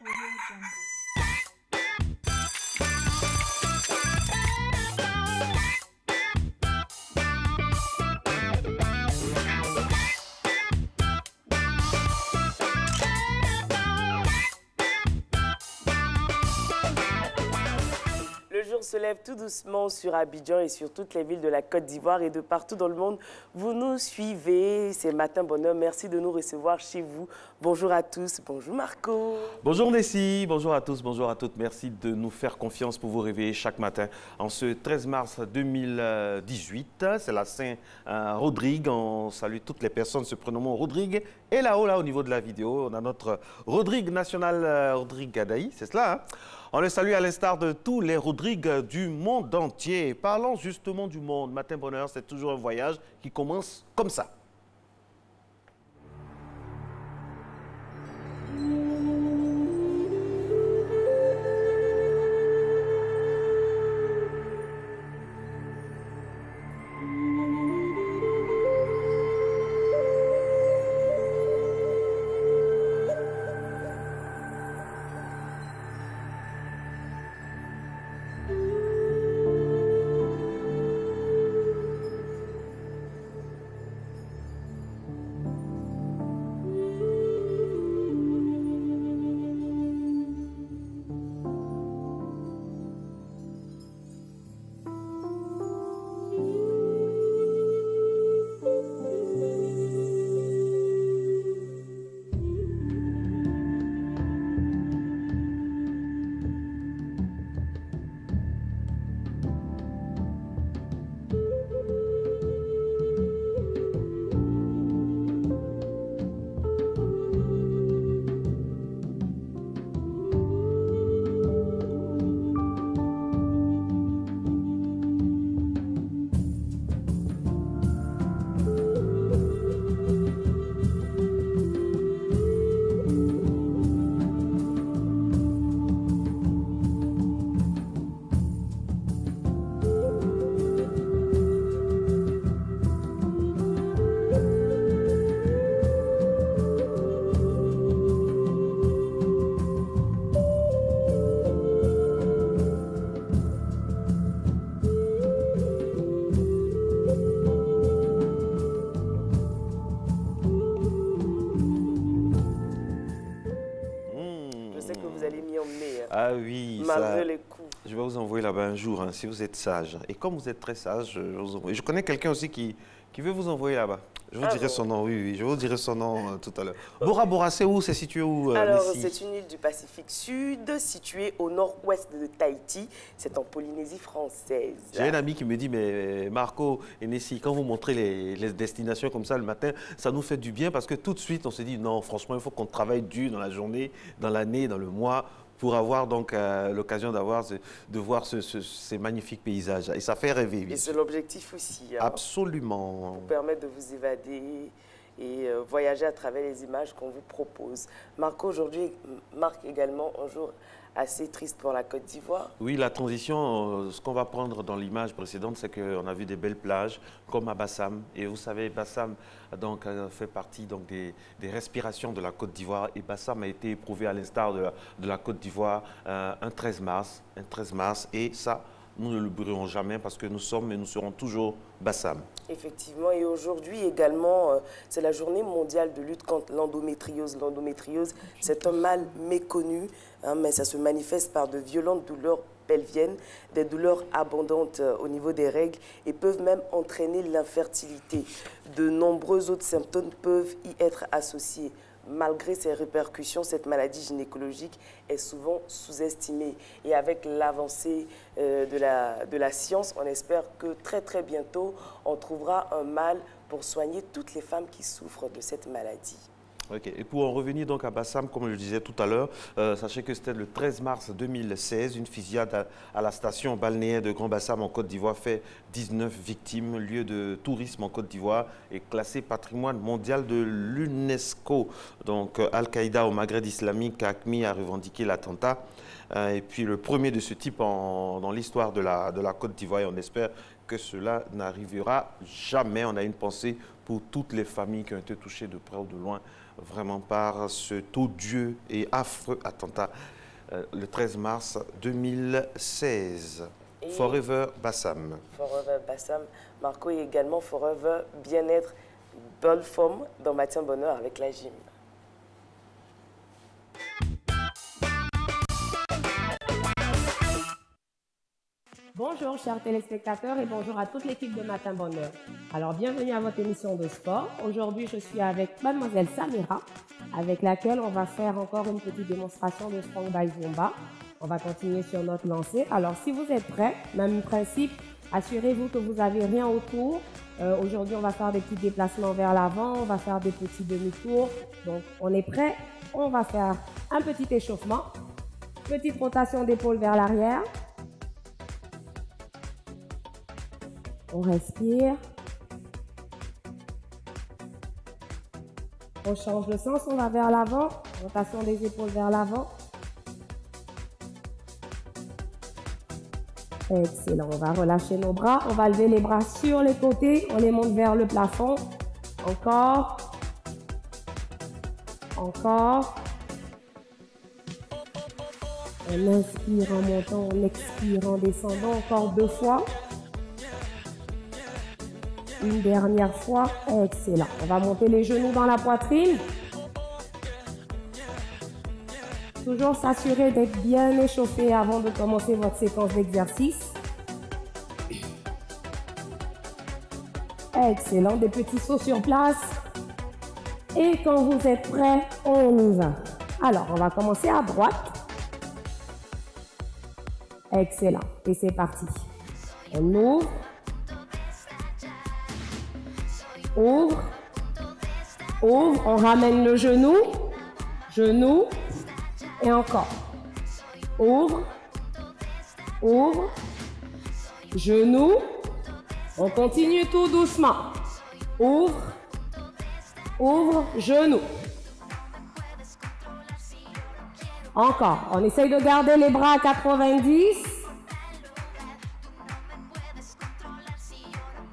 Le jour se lève tout doucement sur Abidjan et sur toutes les villes de la Côte d'Ivoire et de partout dans le monde. Vous nous suivez, c'est Matin Bonheur. Merci de nous recevoir chez vous. Bonjour à tous. Bonjour Marco. Bonjour Nessie, bonjour à tous, bonjour à toutes. Merci de nous faire confiance pour vous réveiller chaque matin. En ce 13 mars 2018, c'est la Saint-Rodrigue. On salue toutes les personnes se prénommant Rodrigue. Et là-haut, là, au niveau de la vidéo, on a notre Rodrigue national, Rodrigue Gadaï, c'est cela, hein? On le salue à l'instar de tous les Rodrigues du monde entier. Parlons justement du monde. Matin Bonheur, c'est toujours un voyage qui commence comme ça. Ah oui, malgré les coups. Je vais vous envoyer là-bas un jour, hein, si vous êtes sage. Et comme vous êtes très sage, je connais quelqu'un aussi qui veut vous envoyer là-bas. Je vous dirai son nom, oui, je vous dirai son nom tout à l'heure. Okay. Bora Bora, c'est où? C'est situé où? Alors, c'est une île du Pacifique Sud, située au nord-ouest de Tahiti. C'est en Polynésie française. J'ai un ami qui me dit, mais Marco et Nessie, quand vous montrez les destinations comme ça le matin, ça nous fait du bien parce que tout de suite, on se dit, non, franchement, il faut qu'on travaille dur dans la journée, dans l'année, dans le mois, pour avoir donc l'occasion de voir ces magnifiques paysages. Et ça fait rêver. Et c'est l'objectif aussi. Hein, absolument. Pour permettre de vous évader et voyager à travers les images qu'on vous propose. Marco, aujourd'hui, marque également un jour assez triste pour la Côte d'Ivoire. Oui, la transition, ce qu'on va prendre dans l'image précédente, c'est qu'on a vu des belles plages comme à Bassam. Et vous savez, Bassam donc, fait partie donc, des respirations de la Côte d'Ivoire. Et Bassam a été éprouvé à l'instar de la Côte d'Ivoire un 13 mars. Et ça, nous ne l'oublierons jamais parce que nous sommes et nous serons toujours Bassam. Effectivement, et aujourd'hui également, c'est la journée mondiale de lutte contre l'endométriose. L'endométriose, c'est un mal méconnu, hein, mais ça se manifeste par de violentes douleurs pelviennes, des douleurs abondantes au niveau des règles et peuvent même entraîner l'infertilité. De nombreux autres symptômes peuvent y être associés. Malgré ses répercussions, cette maladie gynécologique est souvent sous-estimée. Et avec l'avancée de la science, on espère que très bientôt, on trouvera un mal pour soigner toutes les femmes qui souffrent de cette maladie. Okay. Et pour en revenir donc à Bassam, comme je le disais tout à l'heure, sachez que c'était le 13 mars 2016, une fusillade à la station balnéaire de Grand Bassam en Côte d'Ivoire fait 19 victimes. Lieu de tourisme en Côte d'Ivoire est classé patrimoine mondial de l'UNESCO. Donc Al-Qaïda au Maghreb islamique, AQMI a revendiqué l'attentat. Et puis le premier de ce type dans l'histoire de la Côte d'Ivoire. Et on espère que cela n'arrivera jamais. On a une pensée pour toutes les familles qui ont été touchées de près ou de loin vraiment par cet odieux et affreux attentat le 13 mars 2016. Et Forever Bassam. Forever Bassam, Marco, et également Forever Bien-être, bonne forme dans Maintien Bonheur avec la gym. Bonjour chers téléspectateurs et bonjour à toute l'équipe de Matin Bonheur. Alors bienvenue à votre émission de sport. Aujourd'hui je suis avec mademoiselle Samira avec laquelle on va faire encore une petite démonstration de Strong by Zumba. On va continuer sur notre lancée. Alors si vous êtes prêts, même principe, assurez-vous que vous n'avez rien autour. Aujourd'hui on va faire des petits déplacements vers l'avant, on va faire des petits demi-tours. Donc on est prêts, on va faire un petit échauffement, petite rotation d'épaule vers l'arrière. On respire. On change le sens, on va vers l'avant. Rotation des épaules vers l'avant. Excellent. On va relâcher nos bras. On va lever les bras sur les côtés. On les monte vers le plafond. Encore. Encore. On inspire en montant, on expire en descendant. Encore 2 fois. Une dernière fois, excellent. On va monter les genoux dans la poitrine. Toujours s'assurer d'être bien échauffé avant de commencer votre séquence d'exercice. Excellent, des petits sauts sur place. Et quand vous êtes prêts, on y va. Alors, on va commencer à droite. Excellent, et c'est parti. On ouvre. Ouvre, ouvre, on ramène le genou, genou, et encore. Ouvre, ouvre, genou, on continue tout doucement. Ouvre, ouvre, genou. Encore, on essaye de garder les bras à 90.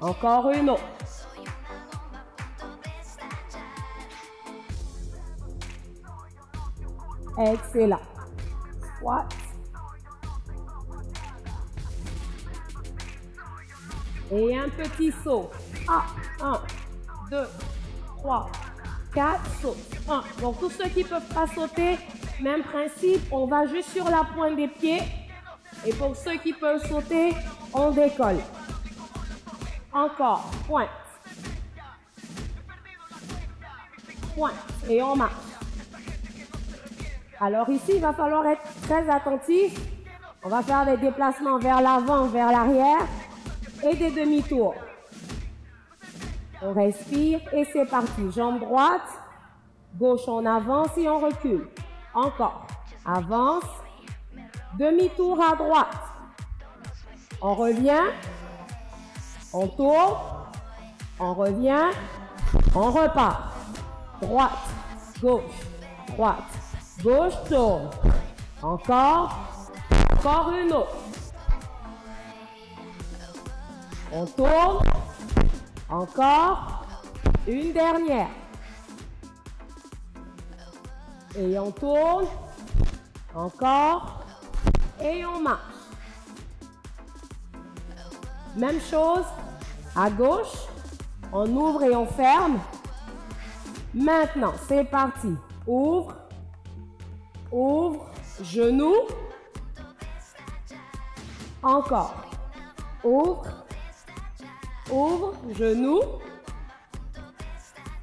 Encore une autre. Excellent. Squat. Et un petit saut. 1, 2, 3, 4, saut. 1. Donc tous ceux qui ne peuvent pas sauter, même principe, on va juste sur la pointe des pieds. Et pour ceux qui peuvent sauter, on décolle. Encore. Pointe. Pointe. Et on marche. Alors ici, il va falloir être très attentif. On va faire des déplacements vers l'avant, vers l'arrière et des demi-tours. On respire et c'est parti. Jambe droite, gauche on avance et on recule. Encore. Avance. Demi-tour à droite. On revient. On tourne. On revient. On repart. Droite, gauche, droite. Gauche, tourne. Encore. Encore une autre. On tourne. Encore. Une dernière. Et on tourne. Encore. Et on marche. Même chose. À gauche. On ouvre et on ferme. Maintenant, c'est parti. Ouvre. Ouvre, genou. Encore. Ouvre. Ouvre, genou.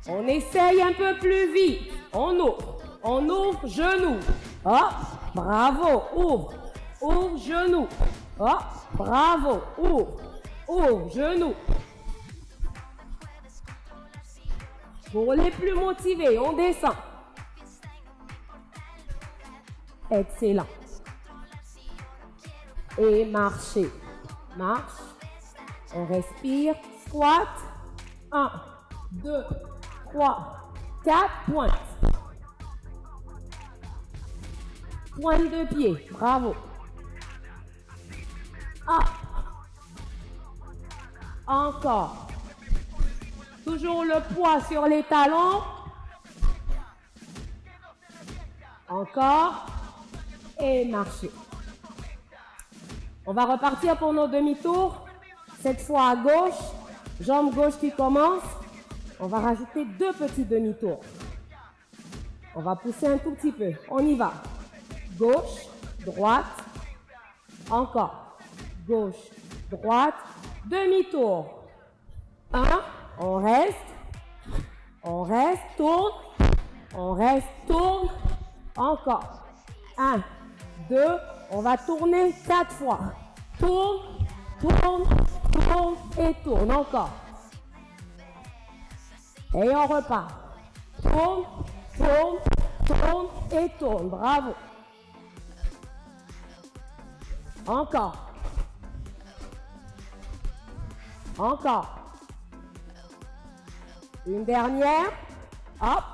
On essaye un peu plus vite. On ouvre, genou. Hop, bravo, ouvre. Ouvre, genou. Hop, bravo, ouvre, genou. Pour les plus motivés, on descend. Excellent. Et marchez. Marche. On respire. Squat. 1, 2, 3, 4. Pointe. Pointe de pied. Bravo. Up. Encore. Toujours le poids sur les talons. Encore. Et marchez. On va repartir pour nos demi-tours. Cette fois à gauche. Jambe gauche qui commence. On va rajouter 2 petits demi-tours. On va pousser un tout petit peu. On y va. Gauche, droite. Encore. Gauche, droite. Demi-tour. 1. On reste. On reste. Tourne. On reste. Tourne. Encore. 1, 2. On va tourner 4 fois. Tourne, tourne, tourne et tourne. Encore. Et on repart. Tourne, tourne, tourne et tourne. Bravo. Encore. Encore. Une dernière. Hop,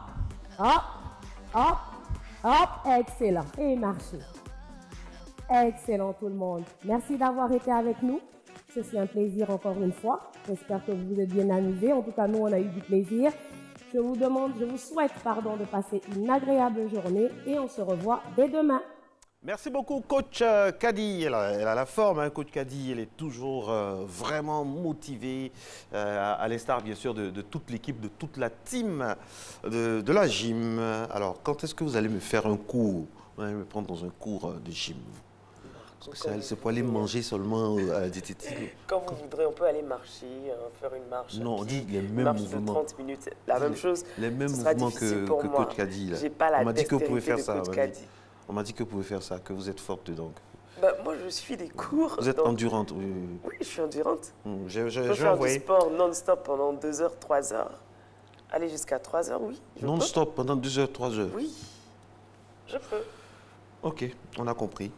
hop, hop, hop. Excellent. Et marchez. Excellent tout le monde. Merci d'avoir été avec nous. Ce fut un plaisir encore une fois. J'espère que vous vous êtes bien amusés. En tout cas, nous, on a eu du plaisir. Je vous souhaite de passer une agréable journée et on se revoit dès demain. Merci beaucoup, coach Kadi. Elle a la forme, hein, coach Kadi. Elle est toujours vraiment motivée, à l'instar, bien sûr, de toute l'équipe, de toute la team de la gym. Alors, quand est-ce que vous allez me faire un cours? Vous allez me prendre dans un cours de gym? C'est pour aller manger seulement à la diététique. Quand vous voudrez, on peut aller marcher, faire une marche. Non, on dit les mêmes marche mouvements. de 30 minutes, la même chose. Les mêmes mouvements que coach Kadi. J'ai pas la on m'a dit que vous pouvez faire ça. On m'a dit que vous pouvez faire ça, que vous êtes forte dedans. Bah, moi, je suis des cours. Vous êtes endurante, oui. Oui, je suis endurante. Je peux faire du sport non-stop pendant 2 heures, 3 heures. Aller jusqu'à 3 heures, oui. Non-stop pendant 2 heures, 3 heures? Oui, je peux. Ok, on a compris.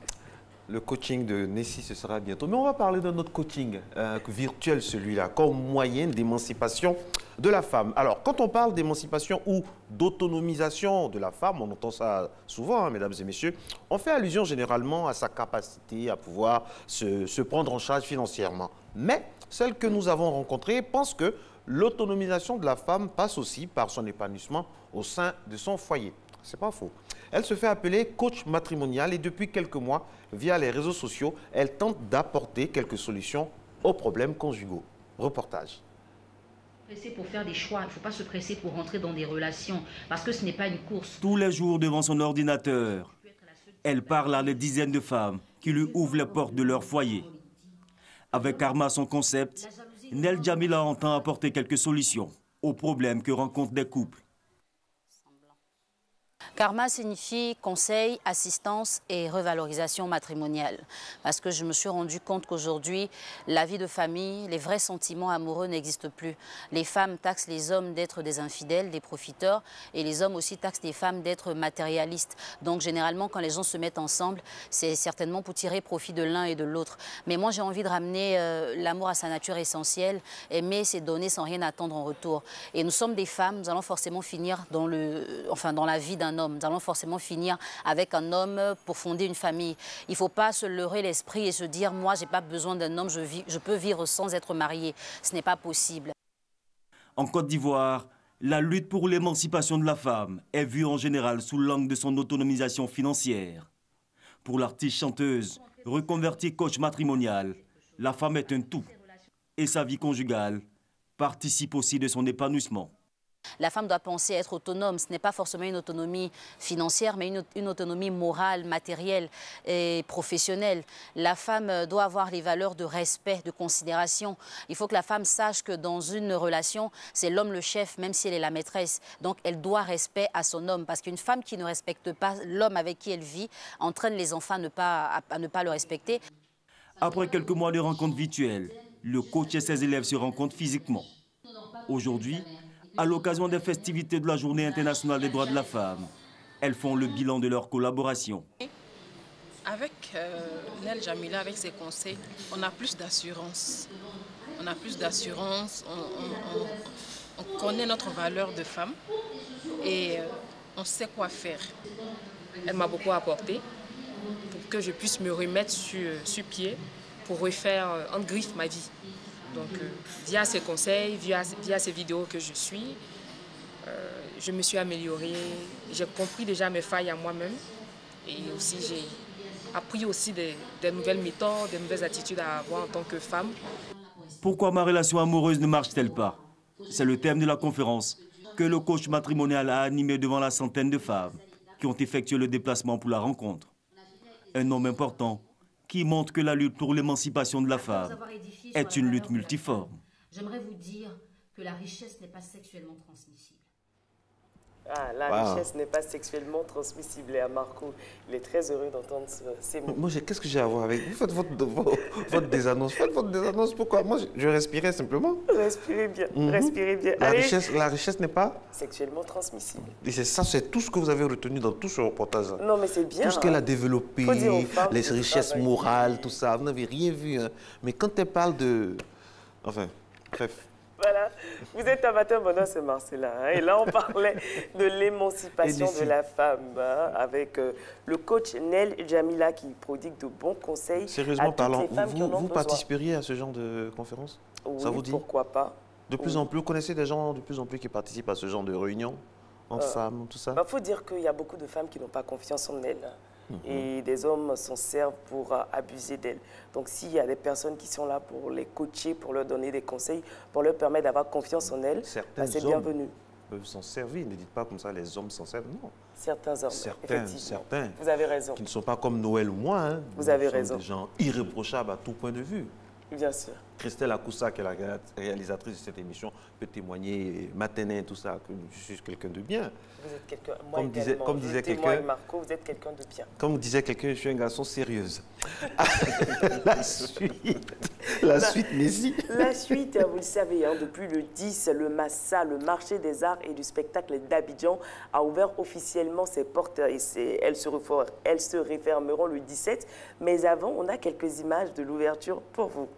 Le coaching de Nessie, ce sera bientôt. Mais on va parler de notre coaching virtuel, celui-là, comme moyen d'émancipation de la femme. Alors, quand on parle d'émancipation ou d'autonomisation de la femme, on entend ça souvent, hein, mesdames et messieurs, on fait allusion généralement à sa capacité à pouvoir se prendre en charge financièrement. Mais celle que nous avons rencontrée pense que l'autonomisation de la femme passe aussi par son épanouissement au sein de son foyer. C'est pas faux. Elle se fait appeler coach matrimonial et depuis quelques mois, via les réseaux sociaux, elle tente d'apporter quelques solutions aux problèmes conjugaux. Reportage. Presser pour faire des choix, il ne faut pas se presser pour rentrer dans des relations parce que ce n'est pas une course. Tous les jours devant son ordinateur, elle parle à des dizaines de femmes qui lui ouvrent les portes de leur foyer. Avec Karma, son concept, Nel Jamila entend apporter quelques solutions aux problèmes que rencontrent des couples. Karma signifie conseil, assistance et revalorisation matrimoniale. Parce que je me suis rendu compte qu'aujourd'hui, la vie de famille, les vrais sentiments amoureux n'existent plus. Les femmes taxent les hommes d'être des infidèles, des profiteurs, et les hommes aussi taxent les femmes d'être matérialistes. Donc généralement, quand les gens se mettent ensemble, c'est certainement pour tirer profit de l'un et de l'autre. Mais moi, j'ai envie de ramener l'amour à sa nature essentielle. Aimer, c'est donner sans rien attendre en retour. Et nous sommes des femmes, nous allons forcément finir dans la vie d'un homme. Nous allons forcément finir avec un homme pour fonder une famille. Il ne faut pas se leurrer l'esprit et se dire « moi, je n'ai pas besoin d'un homme, je peux vivre sans être mariée ». Ce n'est pas possible. En Côte d'Ivoire, la lutte pour l'émancipation de la femme est vue en général sous l'angle de son autonomisation financière. Pour l'artiste-chanteuse, reconvertie coach matrimonial, la femme est un tout et sa vie conjugale participe aussi de son épanouissement. La femme doit penser à être autonome. Ce n'est pas forcément une autonomie financière, mais une autonomie morale, matérielle et professionnelle. La femme doit avoir les valeurs de respect, de considération. Il faut que la femme sache que dans une relation, c'est l'homme le chef, même si elle est la maîtresse. Donc, elle doit respect à son homme. Parce qu'une femme qui ne respecte pas l'homme avec qui elle vit entraîne les enfants à ne pas le respecter. Après quelques mois de rencontres virtuelles, le coach et ses élèves se rencontrent physiquement. Aujourd'hui, à l'occasion des festivités de la Journée internationale des droits de la femme, elles font le bilan de leur collaboration. Avec Nel Jamila, avec ses conseils, on a plus d'assurance. On a plus d'assurance, on connaît notre valeur de femme et on sait quoi faire. Elle m'a beaucoup apporté pour que je puisse me remettre sur pied pour refaire en griffe ma vie. Donc, via ses conseils, via ces vidéos que je suis, je me suis améliorée, j'ai compris déjà mes failles à moi-même et aussi j'ai appris aussi des nouvelles méthodes, des nouvelles attitudes à avoir en tant que femme. Pourquoi ma relation amoureuse ne marche-t-elle pas? C'est le thème de la conférence que le coach matrimonial a animé devant la centaine de femmes qui ont effectué le déplacement pour la rencontre. Un homme important qui montre que la lutte pour l'émancipation de la femme est une lutte multiforme. J'aimerais vous dire que la richesse n'est pas sexuellement transmissible. Ah, la richesse n'est pas sexuellement transmissible. Et à Marco, il est très heureux d'entendre ces mots. Moi, qu'est-ce que j'ai à voir avec vous? Faites votre désannonce. Faites votre désannonce. Pourquoi? Moi, je respirais simplement. Respirez bien, respirez bien. La richesse n'est pas sexuellement transmissible. Et c'est ça, c'est tout ce que vous avez retenu dans tout ce reportage. Non, mais c'est bien. Tout ce qu'elle a développé, femmes, les richesses morales, tout ça, vous n'avez rien vu. Hein. Mais quand elle parle de... Enfin, bref. Voilà, vous êtes amateur, maintenant c'est Marcella. Hein, et là, on parlait de l'émancipation de la femme avec le coach Nel Jamila qui prodigue de bons conseils. Sérieusement à parlant, toutes les femmes qui en ont vous besoin. participeriez à ce genre de conférence? Oui, ça vous dit? Pourquoi pas? De plus en plus, vous connaissez des gens de plus en plus qui participent à ce genre de réunions entre femmes, tout ça? Faut dire qu'il y a beaucoup de femmes qui n'ont pas confiance en elles. Et des hommes s'en servent pour abuser d'elles. Donc s'il y a des personnes qui sont là pour les coacher, pour leur donner des conseils, pour leur permettre d'avoir confiance en elles, c'est bienvenu. Peuvent s'en servir, ne dites pas comme ça, les hommes s'en servent, non. Certains hommes, effectivement. Certains. Vous avez raison. Qui ne sont pas comme Noël ou moi. Hein. Vous avez raison. Des gens irréprochables à tout point de vue. Bien sûr. Christelle Akoussa, qui est la réalisatrice de cette émission, peut témoigner matin, tout ça, que je suis quelqu'un de bien. Vous êtes quelqu'un, moi également. Comme disait quelqu'un, Marco, vous êtes quelqu'un de bien. Comme disait quelqu'un, je suis un garçon sérieux. La suite, Messi. La suite, vous le savez, hein, depuis le 10, le MASSA, le marché des arts et du spectacle d'Abidjan, a ouvert officiellement ses portes et elles se refermeront le 17. Mais avant, on a quelques images de l'ouverture pour vous.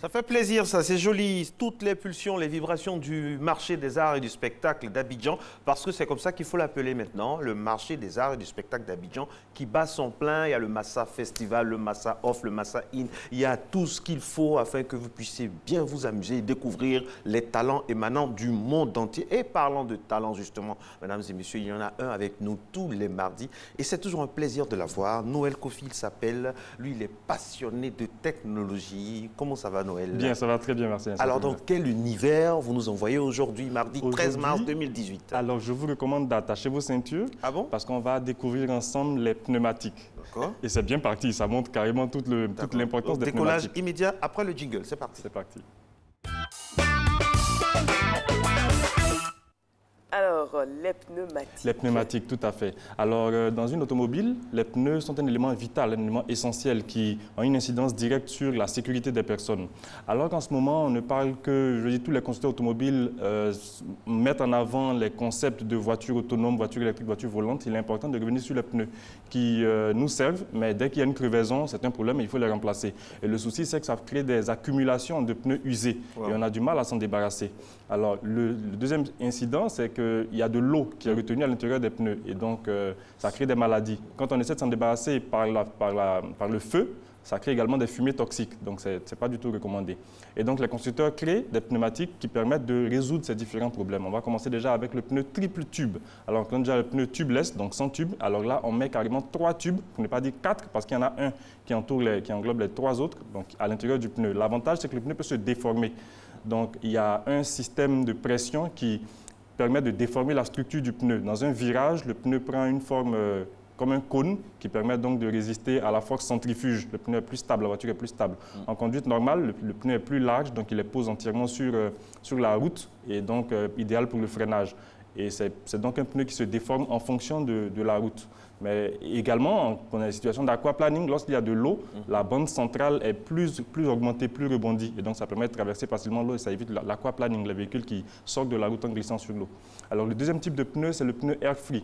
Ça fait plaisir, ça, c'est joli. Toutes les pulsions, les vibrations du marché des arts et du spectacle d'Abidjan, parce que c'est comme ça qu'il faut l'appeler maintenant, le marché des arts et du spectacle d'Abidjan, qui bat son plein. Il y a le Massa Festival, le Massa Off, le Massa In. Il y a tout ce qu'il faut afin que vous puissiez bien vous amuser et découvrir les talents émanant du monde entier. Et parlant de talents, justement, mesdames et messieurs, il y en a un avec nous tous les mardis. Et c'est toujours un plaisir de la voir. Noël Kofi, il s'appelle. Lui, il est passionné de technologie. Comment ça va, Noël? Bien, ça va très bien, merci. Alors, dans quel univers vous nous envoyez aujourd'hui, mardi 13 mars 2018? Alors, je vous recommande d'attacher vos ceintures. Ah bon? Parce qu'on va découvrir ensemble les pneumatiques. D'accord. Et c'est bien parti, ça montre carrément toute l'importance des décollage pneumatiques. immédiat après le jingle, c'est parti. C'est parti. Alors, les pneumatiques. Les pneumatiques, tout à fait. Alors, dans une automobile, les pneus sont un élément vital, un élément essentiel qui a une incidence directe sur la sécurité des personnes. Alors qu'en ce moment, on ne parle que, je dis, tous les constructeurs automobiles mettent en avant les concepts de voitures autonomes, voitures électriques, voitures volantes. Il est important de revenir sur les pneus qui nous servent, mais dès qu'il y a une crevaison, c'est un problème et il faut les remplacer. Et le souci, c'est que ça crée des accumulations de pneus usés et on a du mal à s'en débarrasser. Alors, le deuxième incident, c'est qu'il y a de l'eau qui est retenue à l'intérieur des pneus et donc ça crée des maladies. Quand on essaie de s'en débarrasser par le feu, ça crée également des fumées toxiques, donc ce n'est pas du tout recommandé. Et donc les constructeurs créent des pneumatiques qui permettent de résoudre ces différents problèmes. On va commencer déjà avec le pneu triple tube. Alors on a déjà le pneu tubeless, donc sans tube, alors là on met carrément 3 tubes, pour ne pas dire 4, parce qu'il y en a un qui englobe les 3 autres, donc à l'intérieur du pneu. L'avantage, c'est que le pneu peut se déformer. Donc il y a un système de pression qui permet de déformer la structure du pneu. Dans un virage, le pneu prend une forme comme un cône qui permet donc de résister à la force centrifuge. Le pneu est plus stable, la voiture est plus stable. En conduite normale, le pneu est plus large, donc il est posé entièrement sur la route et donc idéal pour le freinage. Et c'est donc un pneu qui se déforme en fonction de la route. Mais également, on a une situation d'aquaplaning. Lorsqu'il y a de l'eau, la bande centrale est plus augmentée, plus rebondie. Et donc, ça permet de traverser facilement l'eau et ça évite l'aquaplaning, les véhicules qui sortent de la route en glissant sur l'eau. Alors, le deuxième type de pneu, c'est le pneu air free.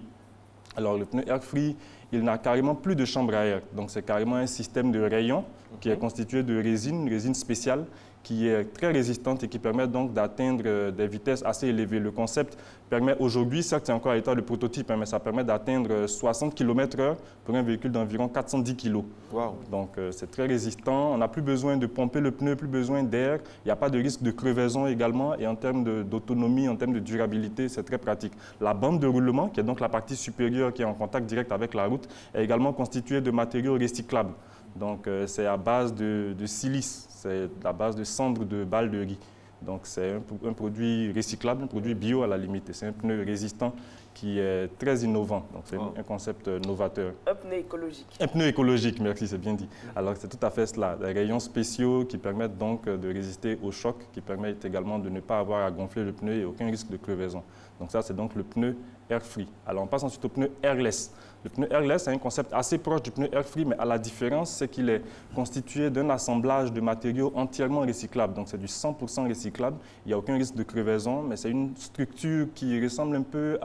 Alors, le pneu air free, il n'a carrément plus de chambre à air. Donc, c'est carrément un système de rayon qui est constitué de une résine spéciale qui est très résistante et qui permet donc d'atteindre des vitesses assez élevées. Le concept permet aujourd'hui, certes c'est encore à l'état de prototype, mais ça permet d'atteindre 60 km/h pour un véhicule d'environ 410 kg. Wow. Donc c'est très résistant, on n'a plus besoin de pomper le pneu, plus besoin d'air, il n'y a pas de risque de crevaison également et en termes d'autonomie, en termes de durabilité, c'est très pratique. La bande de roulement, qui est donc la partie supérieure qui est en contact direct avec la route, est également constituée de matériaux recyclables. Donc c'est à base de silice, c'est à base de cendres de balles de riz. Donc c'est un produit recyclable, un produit bio à la limite. C'est un pneu résistant qui est très innovant. Donc c'est un concept novateur. Un pneu écologique. Un pneu écologique, merci, c'est bien dit. Alors c'est tout à fait cela. Des rayons spéciaux qui permettent donc de résister au choc, qui permettent également de ne pas avoir à gonfler le pneu et aucun risque de crevaison. Donc ça c'est donc le pneu air free. Alors on passe ensuite au pneu airless. Le pneu airless est un concept assez proche du pneu air free, mais à la différence, c'est qu'il est constitué d'un assemblage de matériaux entièrement recyclables. Donc c'est du 100% recyclable. Il n'y a aucun risque de crevaison, mais c'est une structure qui ressemble un peu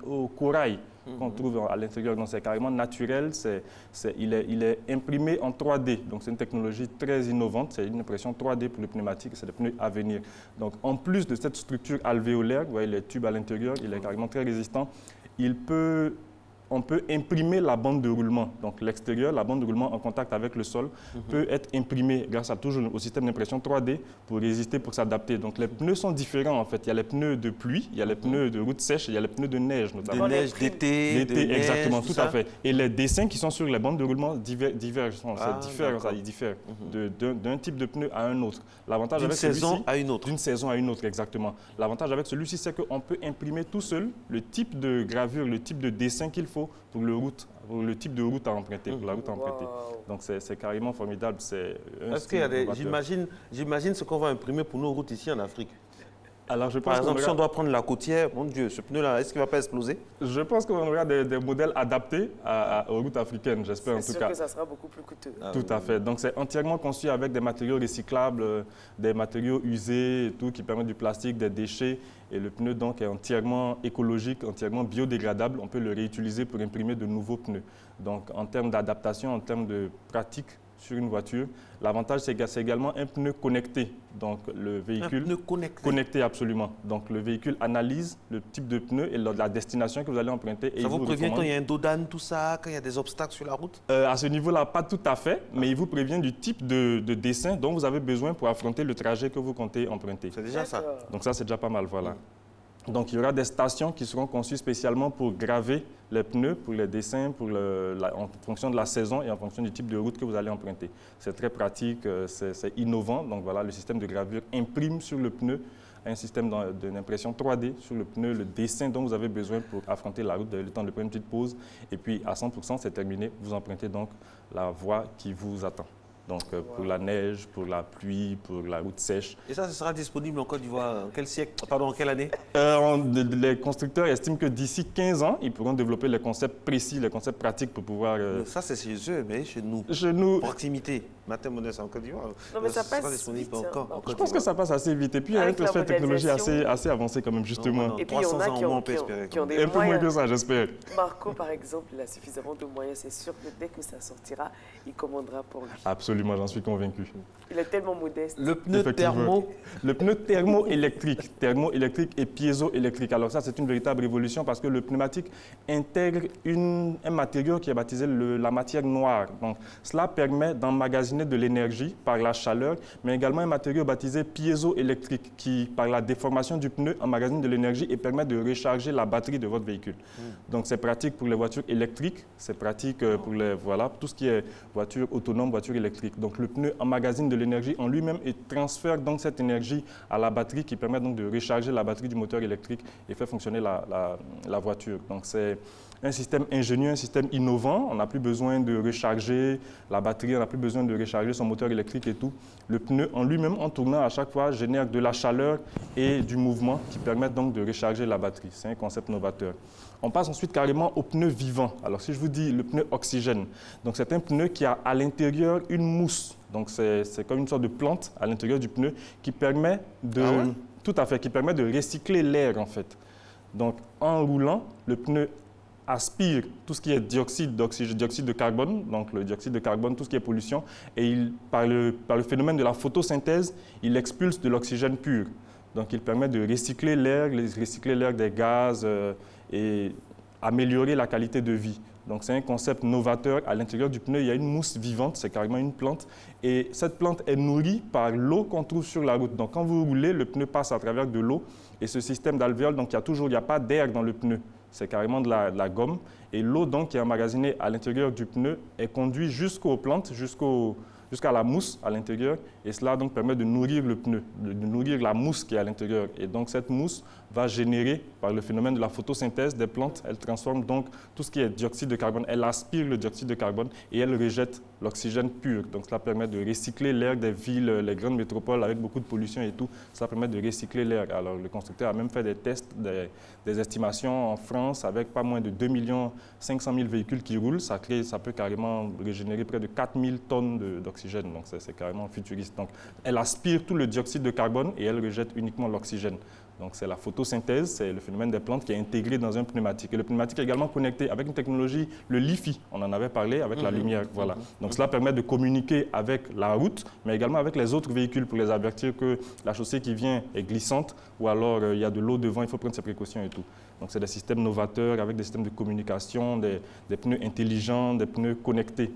au corail qu'on trouve à l'intérieur. Donc c'est carrément naturel. Il est imprimé en 3D. Donc c'est une technologie très innovante. C'est une impression 3D pour le pneumatique. C'est des pneus à venir. Donc en plus de cette structure alvéolaire, vous voyez les tubes à l'intérieur, il est carrément très résistant. On peut imprimer la bande de roulement. Donc l'extérieur, la bande de roulement en contact avec le sol, peut être imprimée grâce à toujours au système d'impression 3D pour résister, pour s'adapter. Donc les pneus sont différents en fait. Il y a les pneus de pluie, il y a les pneus de route sèche, il y a les pneux de neige notamment. De neige, d'été, exactement, neige, tout à fait. Et les dessins qui sont sur les bandes de roulement divergent. Ils diffèrent d'un type de pneu à un autre. L'avantage avec celui-ci, d'une saison à une autre. D'une saison à une autre, exactement. L'avantage avec celui-ci, c'est qu'on peut imprimer tout seul le type de gravure, le type de dessin qu'il faut pour le type de route à emprunter, pour la route à emprunter. Donc c'est carrément formidable. Est-ce qu'il y a j'imagine ce qu'on va imprimer pour nos routes ici en Afrique. Alors, je pense Par exemple, si on doit prendre la côtière, mon Dieu, ce pneu-là, est-ce qu'il ne va pas exploser? Je pense qu'on aura des modèles adaptés aux routes africaines, j'espère en tout cas. C'est sûr que ça sera beaucoup plus coûteux. Tout à fait. Donc, c'est entièrement conçu avec des matériaux recyclables, des matériaux usés et tout, qui permettent du plastique, des déchets. Et le pneu, donc, est entièrement écologique, entièrement biodégradable. On peut le réutiliser pour imprimer de nouveaux pneus. Donc, en termes d'adaptation, en termes de pratique, sur une voiture. L'avantage, c'est que c'est également un pneu connecté. Donc, le véhicule... Un pneu connecté, absolument. Donc, le véhicule analyse le type de pneu et la destination que vous allez emprunter. Et ça vous prévient quand il y a un dos d'âne, tout ça, quand il y a des obstacles sur la route? À ce niveau-là, pas tout à fait, mais il vous prévient du type de dessin dont vous avez besoin pour affronter le trajet que vous comptez emprunter. C'est déjà ça. Donc ça, c'est déjà pas mal, voilà. Donc il y aura des stations qui seront conçues spécialement pour graver les pneus, pour les dessins, en fonction de la saison et en fonction du type de route que vous allez emprunter. C'est très pratique, c'est innovant. Donc voilà, le système de gravure imprime sur le pneu un système d'impression 3D sur le pneu, le dessin dont vous avez besoin pour affronter la route. Vous avez le temps de prendre une petite pause et puis à 100%, c'est terminé. Vous empruntez donc la voie qui vous attend. Donc, pour la neige, pour la pluie, pour la route sèche. Et ça, ce sera disponible en Côte d'Ivoire en quel siècle? Pardon, en quelle année? Les constructeurs estiment que d'ici 15 ans, ils pourront développer les concepts précis, les concepts pratiques pour pouvoir... Ça, c'est chez eux, mais chez nous. Chez nous. Proximité. Matin modeste en Côte d'Ivoire. Non, mais ça passe disponible vite, encore en Côte Je pense que ça passe assez vite. Et puis, il y a un transfert de technologie assez avancé quand même, justement. Non, et puis, il y en a qui ont des moyens. Un peu moins que ça, j'espère. Marco, par exemple, il a suffisamment de moyens. C'est sûr que dès que ça sortira, il commandera pour lui. Absolument, j'en suis convaincu. Il est tellement modeste. Le pneu thermo. Le pneu thermoélectrique et piézoélectrique. Alors ça, c'est une véritable révolution parce que le pneumatique intègre un matériau qui est baptisé la matière noire. Donc, cela permet d'emmagasiner de l'énergie par la chaleur, mais également un matériau baptisé piézoélectrique qui, par la déformation du pneu, emmagasine de l'énergie et permet de recharger la batterie de votre véhicule. Donc, c'est pratique pour les voitures électriques, c'est pratique pour tout ce qui est voiture autonome, voiture électrique. Donc, le pneu emmagasine de l'énergie en lui-même et transfère donc cette énergie à la batterie qui permet donc de recharger la batterie du moteur électrique et faire fonctionner la voiture. Donc c'est un système ingénieux, un système innovant. On n'a plus besoin de recharger la batterie, on n'a plus besoin de recharger son moteur électrique et tout. Le pneu en lui-même, en tournant à chaque fois, génère de la chaleur et du mouvement qui permettent donc de recharger la batterie. C'est un concept novateur. On passe ensuite carrément au pneu vivant. Alors si je vous dis le pneu oxygène, donc c'est un pneu qui a à l'intérieur une mousse. Donc c'est comme une sorte de plante à l'intérieur du pneu qui permet de... Ah ouais? Tout à fait, qui permet de recycler l'air en fait. Donc en roulant, le pneu aspire tout ce qui est dioxyde de carbone, donc le dioxyde de carbone, tout ce qui est pollution, et par le phénomène de la photosynthèse, il expulse de l'oxygène pur. Donc il permet de recycler l'air des gaz et améliorer la qualité de vie. Donc c'est un concept novateur. À l'intérieur du pneu, il y a une mousse vivante, c'est carrément une plante. Et cette plante est nourrie par l'eau qu'on trouve sur la route. Donc quand vous roulez, le pneu passe à travers de l'eau. Et ce système d'alvéoles, donc il n'y a pas d'air dans le pneu. C'est carrément de la gomme. Et l'eau donc qui est emmagasinée à l'intérieur du pneu est conduite jusqu'aux plantes, jusqu'à la mousse à l'intérieur. Et cela donc permet de nourrir le pneu, de nourrir la mousse qui est à l'intérieur. Et donc cette mousse va générer, par le phénomène de la photosynthèse des plantes, elle transforme donc tout ce qui est dioxyde de carbone, elle aspire le dioxyde de carbone et elle rejette l'oxygène pur. Donc cela permet de recycler l'air des villes, les grandes métropoles avec beaucoup de pollution et tout. Cela permet de recycler l'air. Alors le constructeur a même fait des tests, des estimations en France avec pas moins de 2 500 000 véhicules qui roulent. Ça peut carrément régénérer près de 4 000 tonnes d'oxygène. Donc c'est carrément futuriste. Donc elle aspire tout le dioxyde de carbone et elle rejette uniquement l'oxygène. Donc c'est la photosynthèse, c'est le phénomène des plantes qui est intégré dans un pneumatique. Et le pneumatique est également connecté avec une technologie, le LiFi, on en avait parlé, avec la lumière. Voilà. Donc cela permet de communiquer avec la route, mais également avec les autres véhicules pour les avertir que la chaussée qui vient est glissante ou alors il y a de l'eau devant, il faut prendre ses précautions et tout. Donc c'est des systèmes novateurs avec des systèmes de communication, des pneus intelligents, des pneus connectés.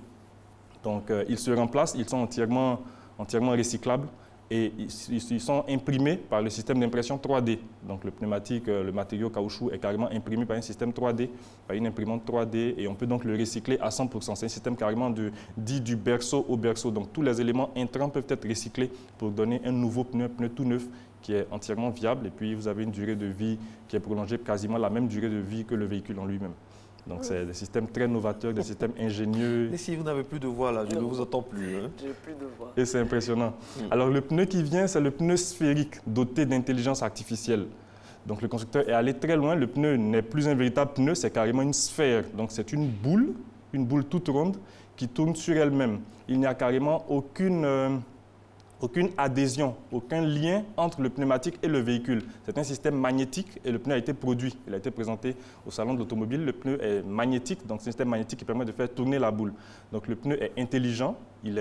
Donc ils se remplacent, ils sont entièrement recyclables. Et ils sont imprimés par le système d'impression 3D. Donc le pneumatique, le matériau caoutchouc est carrément imprimé par un système 3D, par une imprimante 3D, et on peut donc le recycler à 100%. C'est un système carrément dit du berceau au berceau. Donc tous les éléments intrants peuvent être recyclés pour donner un nouveau pneu, un pneu tout neuf qui est entièrement viable. Et puis vous avez une durée de vie qui est prolongée, quasiment la même durée de vie que le véhicule en lui-même. Donc c'est des systèmes très novateurs, des systèmes ingénieux. Et si vous n'avez plus de voix là, je ne vous entends plus. Hein? Je n'ai plus de voix. Et c'est impressionnant. Alors le pneu qui vient, c'est le pneu sphérique, doté d'intelligence artificielle. Donc le constructeur est allé très loin. Le pneu n'est plus un véritable pneu, c'est carrément une sphère. Donc c'est une boule toute ronde qui tourne sur elle-même. Il n'y a carrément aucune adhésion, aucun lien entre le pneumatique et le véhicule. C'est un système magnétique et le pneu a été produit. Il a été présenté au salon de l'automobile. Le pneu est magnétique, donc c'est un système magnétique qui permet de faire tourner la boule. Donc le pneu est intelligent, il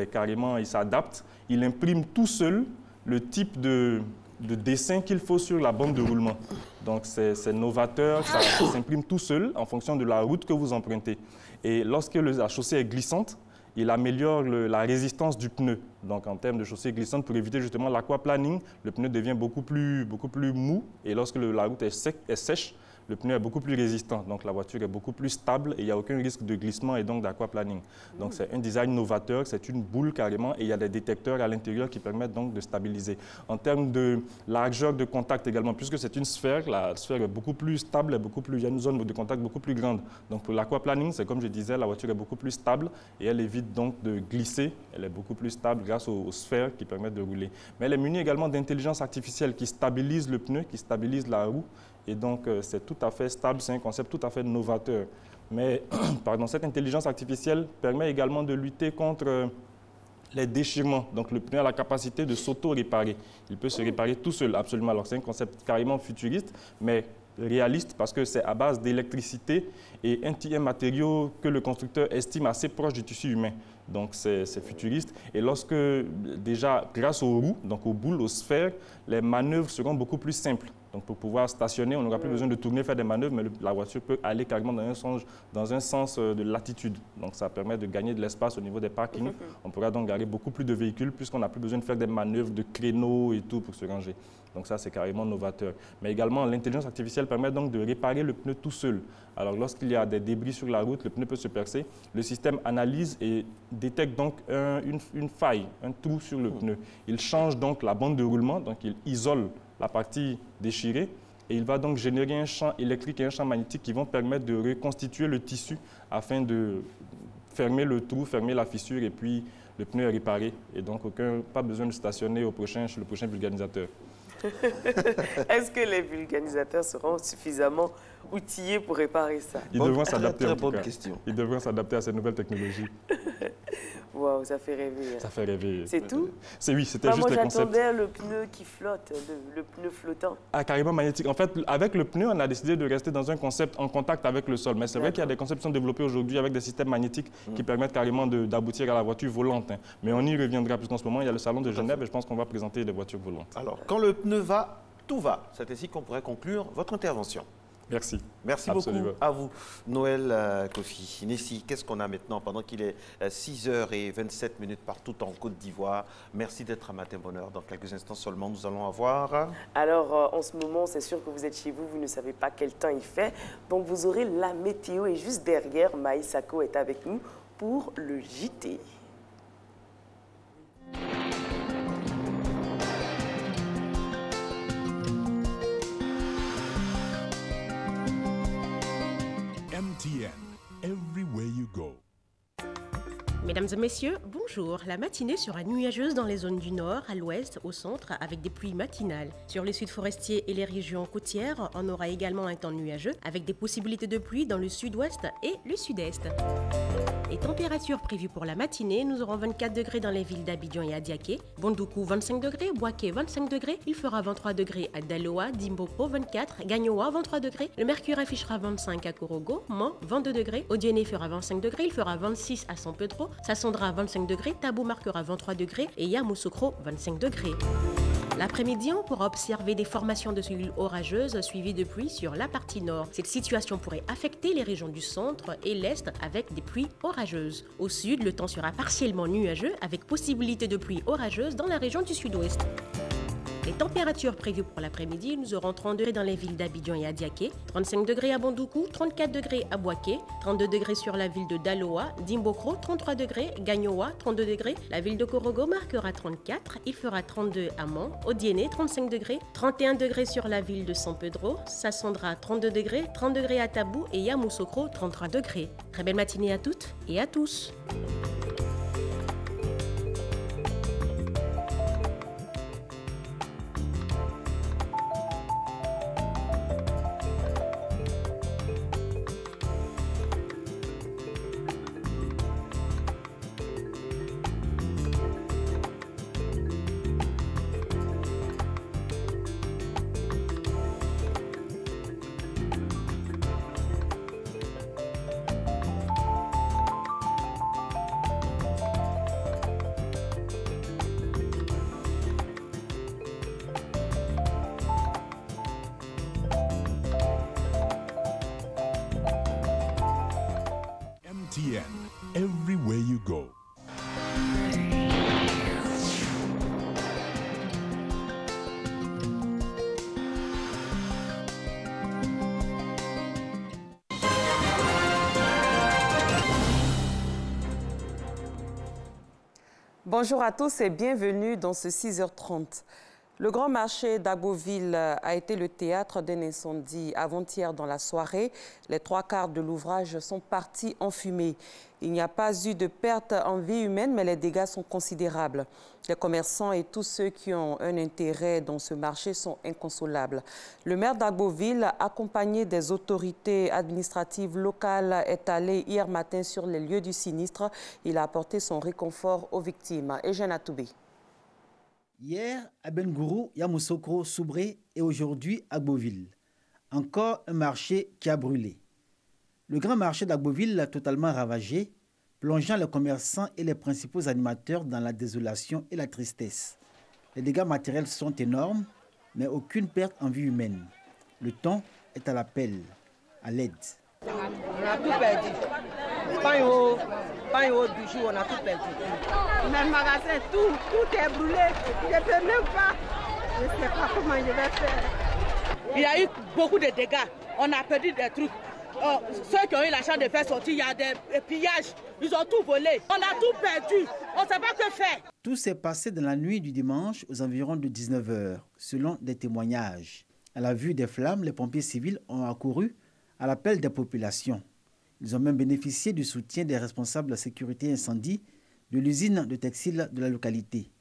s'adapte, il imprime tout seul le type de dessin qu'il faut sur la bande de roulement. Donc c'est novateur, ça s'imprime tout seul en fonction de la route que vous empruntez. Et lorsque la chaussée est glissante, il améliore la résistance du pneu. Donc, en termes de chaussée glissante, pour éviter justement l'aquaplaning, le pneu devient beaucoup plus mou. Et lorsque la route est sèche, le pneu est beaucoup plus résistant. Donc, la voiture est beaucoup plus stable et il n'y a aucun risque de glissement et donc d'aquaplaning. Donc, c'est un design novateur, c'est une boule carrément et il y a des détecteurs à l'intérieur qui permettent donc de stabiliser. En termes de largeur de contact également, puisque c'est une sphère, la sphère est beaucoup plus stable, il y a une zone de contact beaucoup plus grande. Donc, pour l'aquaplaning, c'est comme je disais, la voiture est beaucoup plus stable et elle évite donc de glisser. Elle est beaucoup plus stable grâce aux sphères qui permettent de rouler. Mais elle est munie également d'intelligence artificielle qui stabilise le pneu, qui stabilise la roue. Et donc, c'est tout à fait stable, c'est un concept tout à fait novateur. Mais cette intelligence artificielle permet également de lutter contre les déchirements. Donc, le pneu a la capacité de s'auto-réparer. Il peut se réparer tout seul, absolument. Alors, c'est un concept carrément futuriste, mais réaliste parce que c'est à base d'électricité et un matériau que le constructeur estime assez proche du tissu humain. Donc, c'est futuriste. Et lorsque, déjà, grâce aux roues, donc aux boules, aux sphères, les manœuvres seront beaucoup plus simples. Donc, pour pouvoir stationner, on n'aura plus besoin de tourner, faire des manœuvres, mais la voiture peut aller carrément dans un sens de latitude. Donc, ça permet de gagner de l'espace au niveau des parkings. On pourra donc garer beaucoup plus de véhicules puisqu'on n'a plus besoin de faire des manœuvres de créneaux et tout pour se ranger. Donc, ça, c'est carrément novateur. Mais également, l'intelligence artificielle permet donc de réparer le pneu tout seul. Alors, lorsqu'il y a des débris sur la route, le pneu peut se percer. Le système analyse et détecte donc une faille, un trou sur le pneu. Il change donc la bande de roulement, donc il isole la partie déchirée et il va donc générer un champ électrique et un champ magnétique qui vont permettre de reconstituer le tissu afin de fermer le trou, fermer la fissure et puis le pneu est réparé. Et donc, pas besoin de stationner chez le prochain vulcanisateur. Est-ce que les vulcanisateurs seront suffisamment outillés pour réparer ça? Ils devront s'adapter en tout cas. Question. Ils devront s'adapter à ces nouvelles technologies. Waouh, ça fait rêver. Ça fait rêver. C'est tout? Oui, c'était juste le concept. Moi, j'attendais le pneu qui flotte, le pneu flottant. Ah, carrément magnétique. En fait, avec le pneu, on a décidé de rester dans un concept en contact avec le sol. Mais c'est vrai qu'il y a des concepts qui sont développés aujourd'hui avec des systèmes magnétiques qui permettent carrément d'aboutir à la voiture volante. Hein. Mais on y reviendra, puisqu'en ce moment, il y a le salon de Genève et je pense qu'on va présenter des voitures volantes. Alors, quand le pneu va, tout va. C'est ainsi qu'on pourrait conclure votre intervention. Merci. Merci Absolument. beaucoup à vous, Noël Kofi. Nessie, qu'est-ce qu'on a maintenant pendant qu'il est 6h27 partout en Côte d'Ivoire? Merci d'être à Matin Bonheur. Dans quelques instants seulement, nous allons avoir... Alors, en ce moment, c'est sûr que vous êtes chez vous, vous ne savez pas quel temps il fait. Donc, vous aurez la météo et juste derrière, Maïs Sako est avec nous pour le JT. MTN, everywhere you go. Mesdames et messieurs, bonjour. La matinée sera nuageuse dans les zones du nord, à l'ouest, au centre, avec des pluies matinales. Sur le sud forestier et les régions côtières, on aura également un temps nuageux, avec des possibilités de pluie dans le sud-ouest et le sud-est. Les températures prévues pour la matinée, nous aurons 24 degrés dans les villes d'Abidjan et Adiaké, Bondoukou 25 degrés, Boaké 25 degrés, il fera 23 degrés à Daloa, Dimboko 24, Gagnoa 23 degrés, le mercure affichera 25 à Korogo, Mans 22 degrés, Odiéné fera 25 degrés, il fera 26 à San Pedro, Sassandra 25 degrés, Tabou marquera 23 degrés et Yamoussoukro 25 degrés. L'après-midi, on pourra observer des formations de cellules orageuses suivies de pluie sur la partie nord. Cette situation pourrait affecter les régions du centre et l'est avec des pluies orageuses. Au sud, le temps sera partiellement nuageux avec possibilité de pluie orageuse dans la région du sud-ouest. Les températures prévues pour l'après-midi, nous aurons 30 degrés dans les villes d'Abidjan et Adiaké, 35 degrés à Bondoukou, 34 degrés à Boaké, 32 degrés sur la ville de Daloa, Dimbokro, 33 degrés, Gagnoa, 32 degrés, la ville de Korogo marquera 34, il fera 32 à Mans, Odiéné, 35 degrés, 31 degrés sur la ville de San Pedro, Sassandra, 32 degrés, 30 degrés à Tabou et Yamoussoukro, 33 degrés. Très belle matinée à toutes et à tous. MTN, everywhere you go. Bonjour à tous et bienvenue dans ce 6h30. Le grand marché d'Agboville a été le théâtre d'un incendie avant-hier dans la soirée. Les 3/4 de l'ouvrage sont partis en fumée. Il n'y a pas eu de perte en vie humaine, mais les dégâts sont considérables. Les commerçants et tous ceux qui ont un intérêt dans ce marché sont inconsolables. Le maire d'Agboville, accompagné des autorités administratives locales, est allé hier matin sur les lieux du sinistre. Il a apporté son réconfort aux victimes. Eugène Atoubé. Hier, à Bengourou, Yamoussoukro, Soubré et aujourd'hui à Agboville. Encore un marché qui a brûlé. Le grand marché d'Agboville totalement ravagé, plongeant les commerçants et les principaux animateurs dans la désolation et la tristesse. Les dégâts matériels sont énormes, mais aucune perte en vie humaine. Le temps est à l'appel, à l'aide. On a tout perdu. Pain au bijoux, on a tout perdu. Même magasin, tout est brûlé. Je ne peux même pas. Je ne sais pas comment je vais faire. Il y a eu beaucoup de dégâts. On a perdu des trucs. Ceux qui ont eu la chance de faire sortir, il y a des pillages. Ils ont tout volé. On a tout perdu. On ne sait pas que faire. Tout s'est passé dans la nuit du dimanche aux environs de 19 h, selon des témoignages. À la vue des flammes, les pompiers civils ont accouru à l'appel des populations. Ils ont même bénéficié du soutien des responsables de la sécurité incendie de l'usine de textile de la localité.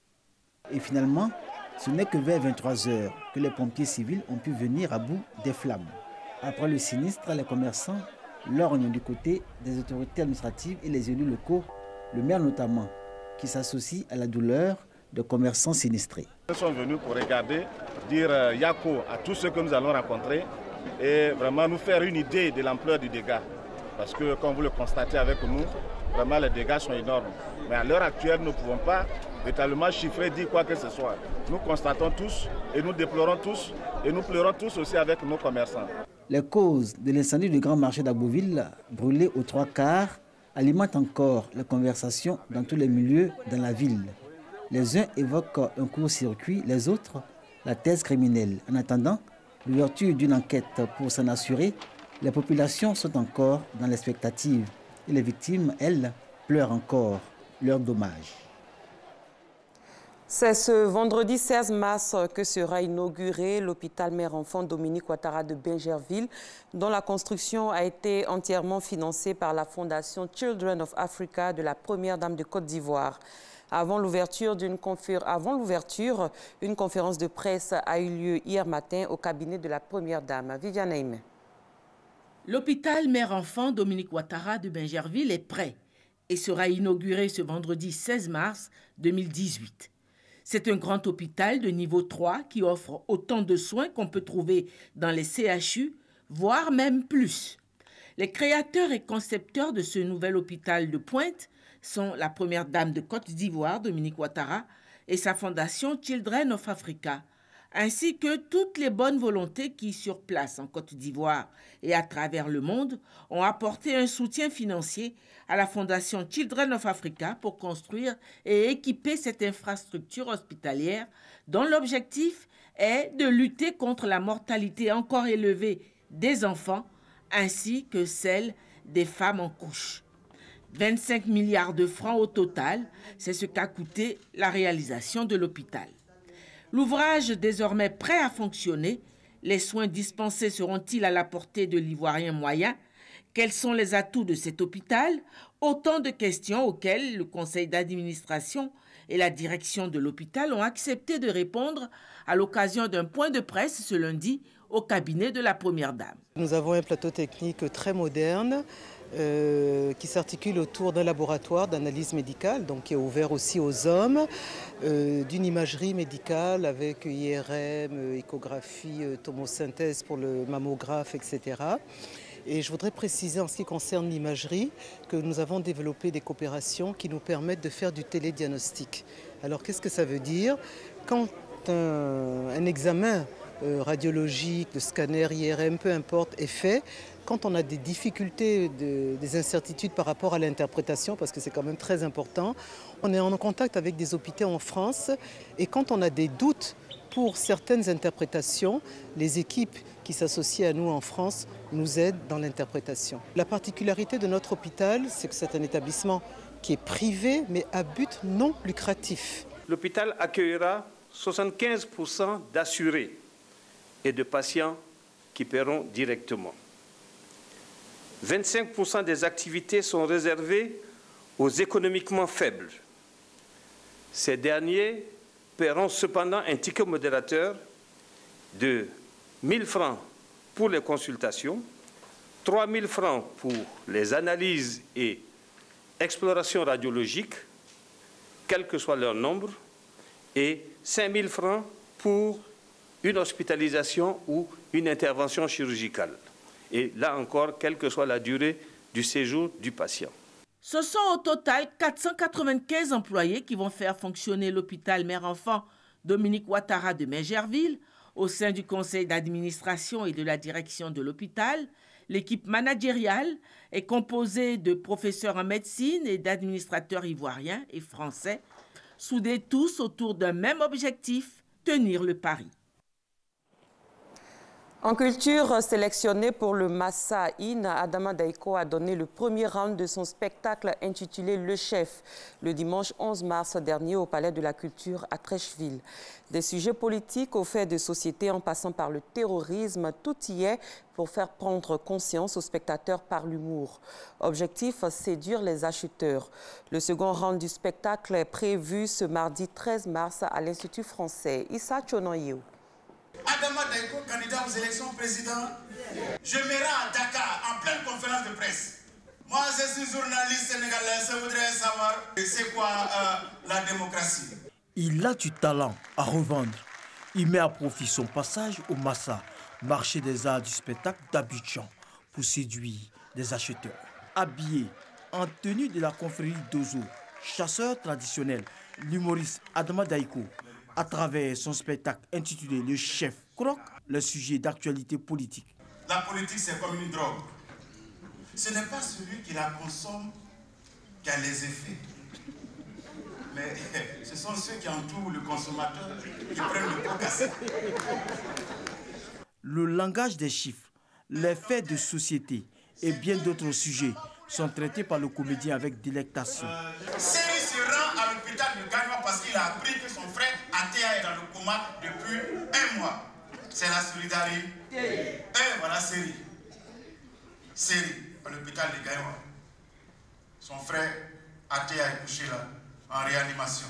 Et finalement, ce n'est que vers 23 h que les pompiers civils ont pu venir à bout des flammes. Après le sinistre, les commerçants lorgnent du côté des autorités administratives et les élus locaux, le maire notamment, qui s'associe à la douleur des commerçants sinistrés. Nous sommes venus pour regarder, dire Yako à tous ceux que nous allons rencontrer et vraiment nous faire une idée de l'ampleur du dégât. Parce que, comme vous le constatez avec nous, vraiment les dégâts sont énormes. Mais à l'heure actuelle, nous ne pouvons pas véritablement chiffrer, dire quoi que ce soit. Nous constatons tous et nous déplorons tous et nous pleurons tous aussi avec nos commerçants. Les causes de l'incendie du grand marché d'Agboville, brûlé aux 3/4, alimentent encore les conversations dans tous les milieux dans la ville. Les uns évoquent un court-circuit, les autres la thèse criminelle. En attendant l'ouverture d'une enquête pour s'en assurer, les populations sont encore dans l'expectative et les victimes, elles, pleurent encore leurs dommages. C'est ce vendredi 16 mars que sera inauguré l'hôpital mère-enfant Dominique Ouattara de Bingerville, dont la construction a été entièrement financée par la fondation Children of Africa de la Première Dame de Côte d'Ivoire. Avant l'ouverture, une conférence de presse a eu lieu hier matin au cabinet de la Première Dame. Viviane Aimé. L'hôpital mère-enfant Dominique Ouattara de Bingerville est prêt et sera inauguré ce vendredi 16 mars 2018. C'est un grand hôpital de niveau 3 qui offre autant de soins qu'on peut trouver dans les CHU, voire même plus. Les créateurs et concepteurs de ce nouvel hôpital de pointe sont la Première Dame de Côte d'Ivoire, Dominique Ouattara, et sa fondation Children of Africa, ainsi que toutes les bonnes volontés qui, sur place en Côte d'Ivoire et à travers le monde, ont apporté un soutien financier à la fondation Children of Africa pour construire et équiper cette infrastructure hospitalière dont l'objectif est de lutter contre la mortalité encore élevée des enfants ainsi que celle des femmes en couche. 25 milliards de francs au total, c'est ce qu'a coûté la réalisation de l'hôpital. L'ouvrage désormais prêt à fonctionner, les soins dispensés seront-ils à la portée de l'Ivoirien moyen? Quels sont les atouts de cet hôpital? Autant de questions auxquelles le conseil d'administration et la direction de l'hôpital ont accepté de répondre à l'occasion d'un point de presse ce lundi au cabinet de la Première Dame. Nous avons un plateau technique très moderne qui s'articule autour d'un laboratoire d'analyse médicale, donc qui est ouvert aussi aux hommes, d'une imagerie médicale avec IRM, échographie, tomosynthèse pour le mammographe, etc. Et je voudrais préciser en ce qui concerne l'imagerie que nous avons développé des coopérations qui nous permettent de faire du télédiagnostic. Alors qu'est-ce que ça veut dire? Quand un examen radiologique, de scanner, IRM, peu importe, est fait, quand on a des difficultés, des incertitudes par rapport à l'interprétation, parce que c'est quand même très important, on est en contact avec des hôpitaux en France et quand on a des doutes pour certaines interprétations, les équipes qui s'associent à nous en France nous aident dans l'interprétation. La particularité de notre hôpital, c'est que c'est un établissement qui est privé mais à but non lucratif. L'hôpital accueillera 75% d'assurés et de patients qui paieront directement. 25% des activités sont réservées aux économiquement faibles. Ces derniers paieront cependant un ticket modérateur de 1 000 francs pour les consultations, 3 000 francs pour les analyses et explorations radiologiques, quel que soit leur nombre, et 5 000 francs pour une hospitalisation ou une intervention chirurgicale. Et là encore, quelle que soit la durée du séjour du patient. Ce sont au total 495 employés qui vont faire fonctionner l'hôpital mère-enfant Dominique Ouattara de Mengerville. Au sein du conseil d'administration et de la direction de l'hôpital, l'équipe managériale est composée de professeurs en médecine et d'administrateurs ivoiriens et français, soudés tous autour d'un même objectif, tenir le pari. En culture, sélectionné pour le Massa In, Adama Daiko a donné le premier round de son spectacle intitulé Le Chef, le dimanche 11 mars dernier au Palais de la Culture à Trècheville. Des sujets politiques aux faits de société en passant par le terrorisme, tout y est pour faire prendre conscience aux spectateurs par l'humour. Objectif, séduire les acheteurs. Le second round du spectacle est prévu ce mardi 13 mars à l'Institut français. Issa Chonoyou. Adama Daiko, candidat aux élections présidentielles, je me rends à Dakar en pleine conférence de presse. Moi, je suis journaliste sénégalais, je voudrais savoir c'est quoi la démocratie. Il a du talent à revendre. Il met à profit son passage au Massa, marché des arts du spectacle d'Abidjan, pour séduire des acheteurs. Habillé en tenue de la confrérie d'Ozo, chasseur traditionnel, l'humoriste Adama Daiko, à travers son spectacle intitulé Le Chef, croque le sujet d'actualité politique. La politique, c'est comme une drogue. Ce n'est pas celui qui la consomme qui a les effets. Mais ce sont ceux qui entourent le consommateur qui prennent le pot cassé. Le langage des chiffres, les faits de société et bien d'autres sujets sont traités par le comédien avec délectation. Séri se rend à l'hôpital de Gagnoa parce qu'il a appris que son frère Atea est dans le coma depuis 1 mois. C'est la solidarité. Et voilà Séri. Séri, à l'hôpital de Gagnoa. Son frère Atea est couché là, en réanimation.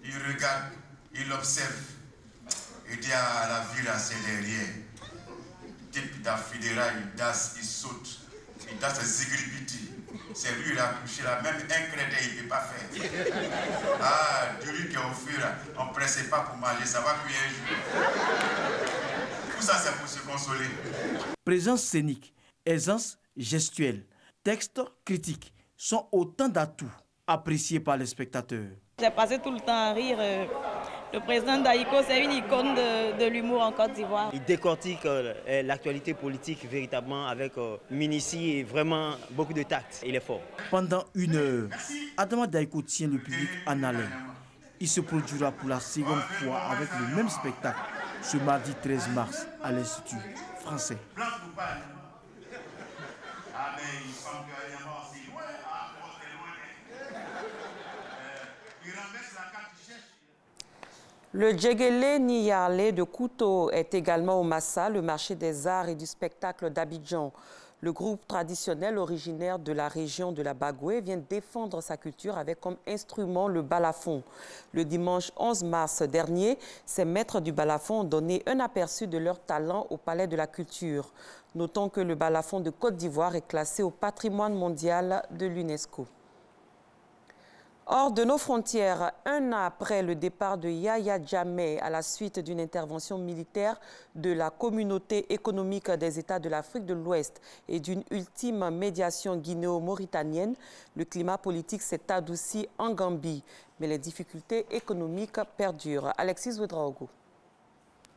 Il regarde, il observe. Il dit à la vie là, c'est derrière. Type d'Afidera, il danse, il saute. Il danse zigribiti. C'est lui, il a couché là, même un crédit, il ne peut pas faire. Ah, du lui qui est au fur, on ne pressait pas pour manger, ça va cuire un jour. Tout ça, c'est pour se consoler. Présence scénique, aisance gestuelle, texte critique sont autant d'atouts appréciés par les spectateurs. J'ai passé tout le temps à rire. Le président Daiko, c'est une icône de l'humour en Côte d'Ivoire. Il décortique l'actualité politique véritablement avec minutie et vraiment beaucoup de tact. Il est fort. Pendant 1 heure, Adama Daiko tient le public en haleine. Il se produira pour la seconde fois avec le même spectacle ce mardi 13 mars à l'Institut français. Le Djegele Niyarle de Kouto est également au Massa, le marché des arts et du spectacle d'Abidjan. Le groupe traditionnel originaire de la région de la Bagoué vient défendre sa culture avec comme instrument le balafon. Le dimanche 11 mars dernier, ces maîtres du balafon ont donné un aperçu de leur talent au Palais de la Culture. Notons que le balafon de Côte d'Ivoire est classé au patrimoine mondial de l'UNESCO. Hors de nos frontières, 1 an après le départ de Yaya Jammeh à la suite d'une intervention militaire de la communauté économique des États de l'Afrique de l'Ouest et d'une ultime médiation guinéo-mauritanienne, le climat politique s'est adouci en Gambie. Mais les difficultés économiques perdurent. Alexis Ouedraogo.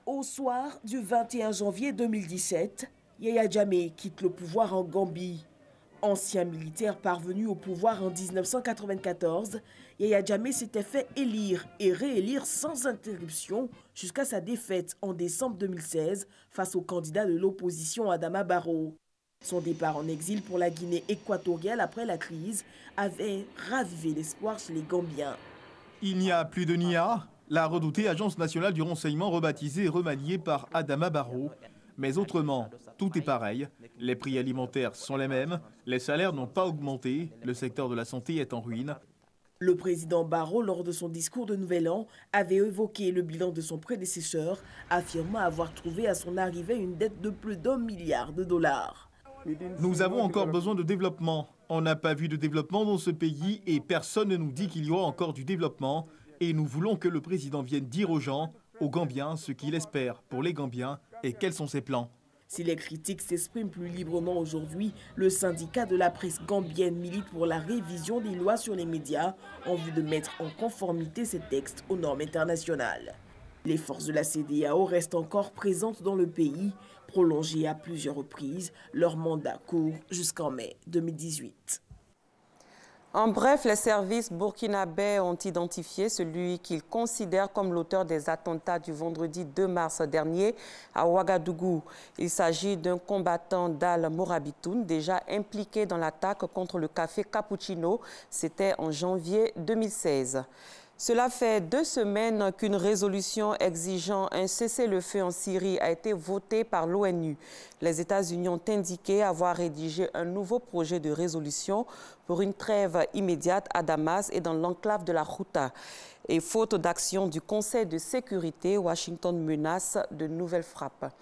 Au soir du 21 janvier 2017, Yaya Jammeh quitte le pouvoir en Gambie. Ancien militaire parvenu au pouvoir en 1994, Yaya Jammeh s'était fait élire et réélire sans interruption jusqu'à sa défaite en décembre 2016 face au candidat de l'opposition Adama Barrow. Son départ en exil pour la Guinée équatoriale après la crise avait ravivé l'espoir chez les Gambiens. Il n'y a plus de NIA, la redoutée Agence nationale du renseignement rebaptisée et remaniée par Adama Barrow. Mais autrement, tout est pareil. Les prix alimentaires sont les mêmes, les salaires n'ont pas augmenté, le secteur de la santé est en ruine. Le président Barrow, lors de son discours de Nouvel An, avait évoqué le bilan de son prédécesseur, affirmant avoir trouvé à son arrivée une dette de plus d'1 milliard de dollars. Nous avons encore besoin de développement. On n'a pas vu de développement dans ce pays et personne ne nous dit qu'il y aura encore du développement. Et nous voulons que le président vienne dire aux gens, aux Gambiens, ce qu'il espère pour les Gambiens et quels sont ses plans. Si les critiques s'expriment plus librement aujourd'hui, le syndicat de la presse gambienne milite pour la révision des lois sur les médias en vue de mettre en conformité ces textes aux normes internationales. Les forces de la CEDEAO restent encore présentes dans le pays, prolongées à plusieurs reprises. Leur mandat court jusqu'en mai 2018. En bref, les services burkinabés ont identifié celui qu'ils considèrent comme l'auteur des attentats du vendredi 2 mars dernier à Ouagadougou. Il s'agit d'un combattant d'Al-Morabitoun déjà impliqué dans l'attaque contre le café Cappuccino. C'était en janvier 2016. Cela fait 2 semaines qu'une résolution exigeant un cessez-le-feu en Syrie a été votée par l'ONU. Les États-Unis ont indiqué avoir rédigé un nouveau projet de résolution pour une trêve immédiate à Damas et dans l'enclave de la Ghouta. Et faute d'action du Conseil de sécurité, Washington menace de nouvelles frappes.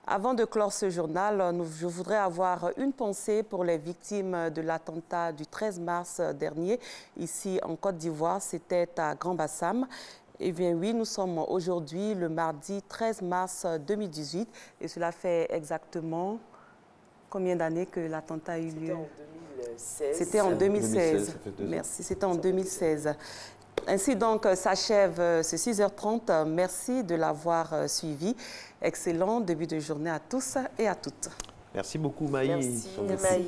Avant de clore ce journal, je voudrais avoir une pensée pour les victimes de l'attentat du 13 mars dernier, ici en Côte d'Ivoire. C'était à Grand-Bassam. Eh bien oui, nous sommes aujourd'hui le mardi 13 mars 2018 et cela fait exactement combien d'années que l'attentat a eu lieu? C'était en 2016. Merci, c'était en 2016. Ainsi donc s'achève ce 6h30. Merci de l'avoir suivi. Excellent début de journée à tous et à toutes. Merci beaucoup Maï. Merci Maï.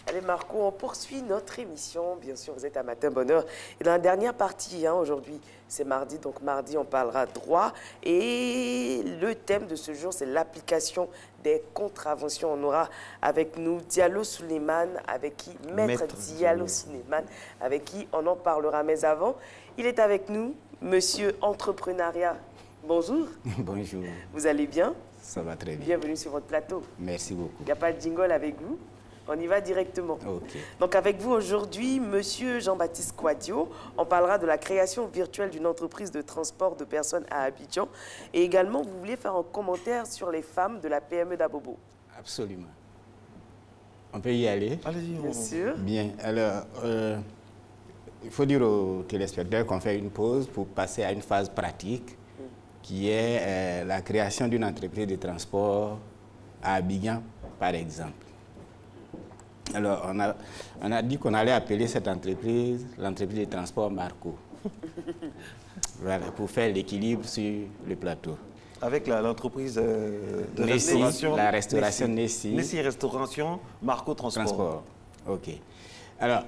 Allez Marco, on poursuit notre émission. Bien sûr, vous êtes à Matin Bonheur. Et dans la dernière partie, aujourd'hui, c'est mardi. Donc mardi, on parlera droit. Et le thème de ce jour, c'est l'application des contraventions. On aura avec nous Diallo Suleiman, avec qui Maître Diallo Suleiman, avec qui on en parlera. Mais avant, il est avec nous, Monsieur Entrepreneuriat. Bonjour. Bonjour. Vous allez bien? Ça va très bien. Bienvenue sur votre plateau. Merci beaucoup. Il n'y a pas de jingle avec vous? On y va directement. Okay. Donc avec vous aujourd'hui, Monsieur Jean-Baptiste Kouadio, on parlera de la création virtuelle d'une entreprise de transport de personnes à Abidjan. Et également, vous voulez faire un commentaire sur les femmes de la PME d'Abobo. Absolument. On peut y aller? Allez-y. Bien sûr. Bien. Alors, il faut dire aux téléspectateurs qu'on fait une pause pour passer à une phase pratique qui est la création d'une entreprise de transport à Abidjan, par exemple. Alors, on a dit qu'on allait appeler cette entreprise l'entreprise de transport Marco. Voilà, pour faire l'équilibre sur le plateau. Avec l'entreprise de Nessi, restauration. La restauration Nessi. Nessi Restauration, Marco Transport. OK. Alors,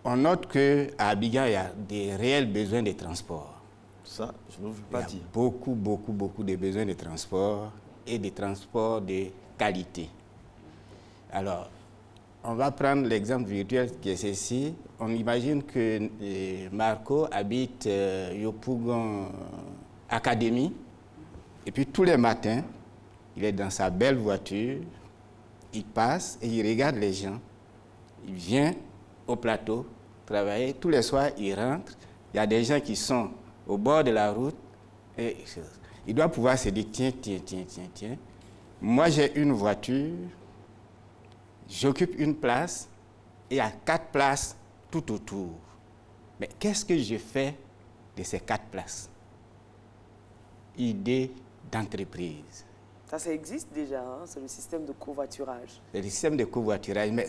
on note qu'à Abidjan, il y a des réels besoins de transport. Ça, je ne veux pas dire. Beaucoup de besoins de transport et de transport de qualité. Alors, on va prendre l'exemple virtuel qui est ceci. On imagine que Marco habite Yopougon Academy. Et puis tous les matins, il est dans sa belle voiture. Il passe et il regarde les gens. Il vient au plateau travailler. Tous les soirs, il rentre. Il y a des gens qui sont au bord de la route. Et il doit pouvoir se dire, tiens. Moi, j'ai une voiture. J'occupe une place et il y a 4 places tout autour. Mais qu'est-ce que je fais de ces 4 places? Idée d'entreprise. Ça existe déjà, hein? C'est le système de covoiturage. C'est le système de covoiturage, mais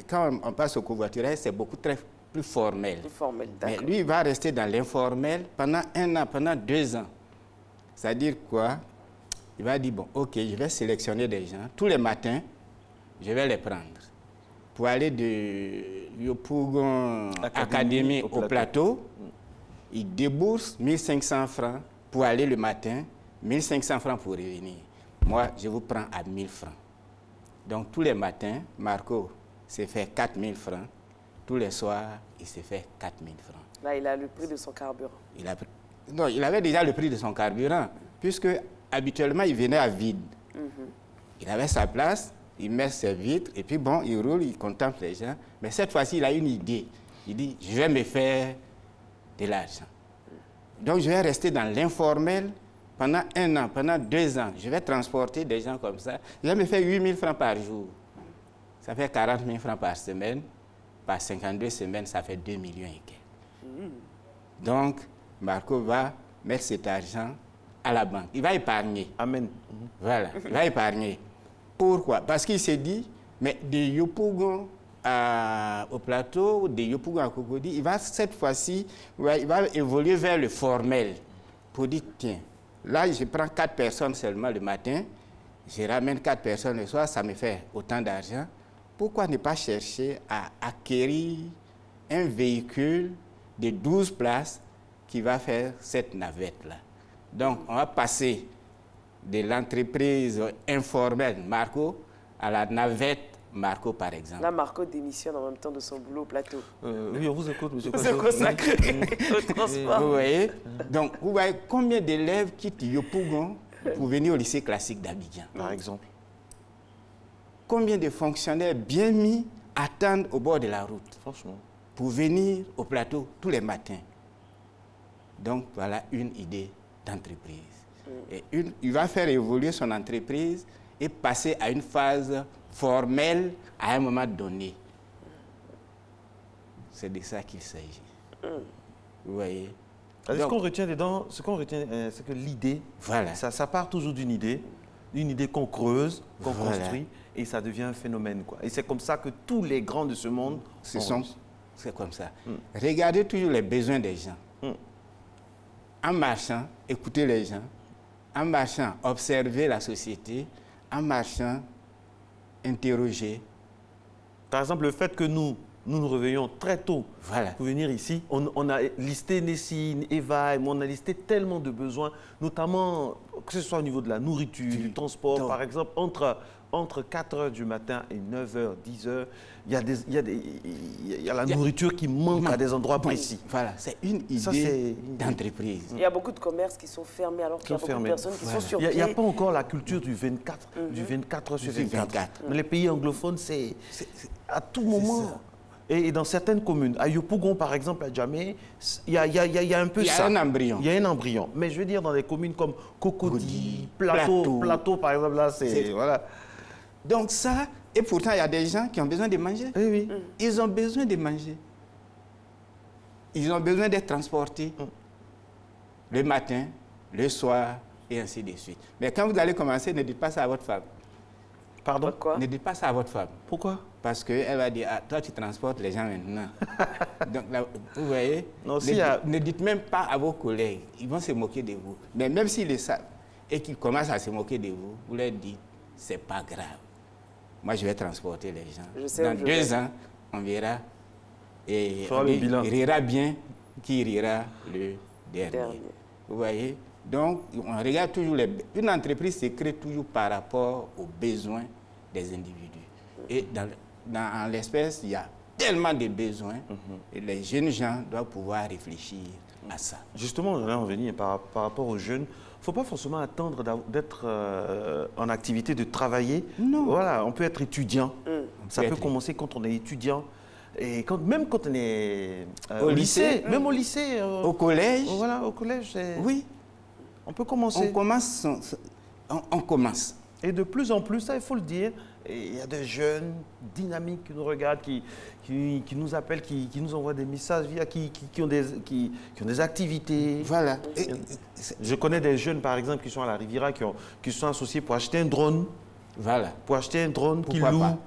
quand on passe au covoiturage, c'est beaucoup plus formel. Plus formel, mais lui, il va rester dans l'informel pendant 1 an, pendant 2 ans. C'est-à-dire quoi? Il va dire, bon, ok, je vais sélectionner des gens. Tous les matins, je vais les prendre. Pour aller de Yopougon Académie au plateau, il débourse 1500 francs pour aller le matin, 1500 francs pour revenir. Moi, je vous prends à 1000 francs. Donc, tous les matins, Marco s'est fait 4000 francs. Tous les soirs, il s'est fait 4000 francs. Là, il a le prix de son carburant. Non, il avait déjà le prix de son carburant, puisque habituellement, il venait à vide. Il avait sa place, il met ses vitres, et puis bon, il roule, il contemple les gens. Mais cette fois-ci, il a une idée. Il dit, je vais me faire de l'argent. Donc, je vais rester dans l'informel pendant 1 an, pendant 2 ans. Je vais transporter des gens comme ça. Je vais me faire 8000 francs par jour. Ça fait 40 000 francs par semaine. Par 52 semaines, ça fait 2 millions et quelques. Donc, Marco va mettre cet argent à la banque. Il va épargner. Amen. Voilà, il va épargner. Pourquoi? Parce qu'il s'est dit, mais de Yopougon au plateau, de Yopougon à Cocody, il va cette fois-ci, il va évoluer vers le formel. Pour dire, tiens, là, je prends 4 personnes seulement le matin, je ramène 4 personnes le soir, ça me fait autant d'argent. Pourquoi ne pas chercher à acquérir un véhicule de 12 places qui va faire cette navette-là? Donc, on va passer de l'entreprise informelle Marco à la navette Marco, par exemple. Là, Marco démissionne en même temps de son boulot au plateau. Oui, on vous écoute, monsieur. Vous êtes consacré au transport. Vous voyez? Donc, vous voyez combien d'élèves quittent Yopougon pour venir au lycée classique d'Abidjan, par exemple? Combien de fonctionnaires bien mis attendent au bord de la route, franchement, pour venir au plateau tous les matins? Donc, voilà une idée d'entreprise. Et il va faire évoluer son entreprise et passer à une phase formelle à un moment donné. C'est de ça qu'il s'agit. Vous voyez? Ce qu'on retient dedans, c'est que l'idée, voilà, ça part toujours d'une idée qu'on creuse, qu'on construit, et ça devient un phénomène, quoi. Et c'est comme ça que tous les grands de ce monde c'est comme ça. Regardez toujours les besoins des gens. En marchant, écoutez les gens. En marchant, observez la société. En marchant, interroger. Par exemple, le fait que nous nous réveillons très tôt pour venir ici. On a listé Nessine, Eva, on a listé tellement de besoins, notamment que ce soit au niveau de la nourriture, du transport, par exemple, entre 4 h du matin et 9 h, 10 h, il y a la nourriture qui manque à des endroits précis. Voilà, c'est une idée d'entreprise. Il y a beaucoup de commerces qui sont fermés alors qu'il y a beaucoup de personnes qui sont sur pied. Il n'y a pas encore la culture du 24, du 24 sur 24. Mais les pays anglophones, c'est à tout moment. Et dans certaines communes, à Yopougon par exemple, à Djamé, il y a un peu ça. Il y a un embryon. Il y a un embryon. Mais je veux dire, dans des communes comme Cocody, Plateau par exemple, là, c'est... Voilà. Donc ça, et pourtant, il y a des gens qui ont besoin de manger. Oui. Ils ont besoin de manger. Ils ont besoin d'être transportés le matin, le soir, et ainsi de suite. Mais quand vous allez commencer, ne dites pas ça à votre femme. Pardon? Pourquoi? Ne dites pas ça à votre femme. Pourquoi? Parce qu'elle va dire, ah, toi tu transportes les gens maintenant. Donc là, vous voyez, ne dites même pas à vos collègues, ils vont se moquer de vous. Mais même s'ils le savent et qu'ils commencent à se moquer de vous, vous leur dites, c'est pas grave. Moi je vais transporter les gens. Dans 2 ans, on verra. Et il rira bien qui rira le dernier. Vous voyez? Donc, on regarde toujours une entreprise se crée toujours par rapport aux besoins des individus. Et dans l'espèce, il y a tellement de besoins et les jeunes gens doivent pouvoir réfléchir à ça. Justement, là, on venir par rapport aux jeunes. Il ne faut pas forcément attendre d'être en activité, de travailler. Non. Voilà, on peut être étudiant. Ça peut commencer quand on est étudiant. Et même quand on est au lycée. Même au lycée. Au collège. Voilà, au collège. Oui. On peut commencer. On commence. Et de plus en plus, ça, il faut le dire, il y a des jeunes dynamiques qui nous regardent, qui nous appellent, qui nous envoient des messages, qui ont des activités. Voilà. Je connais des jeunes, par exemple, qui sont à la Riviera, qui sont associés pour acheter un drone. Voilà. Pour acheter un drone qu'ils louent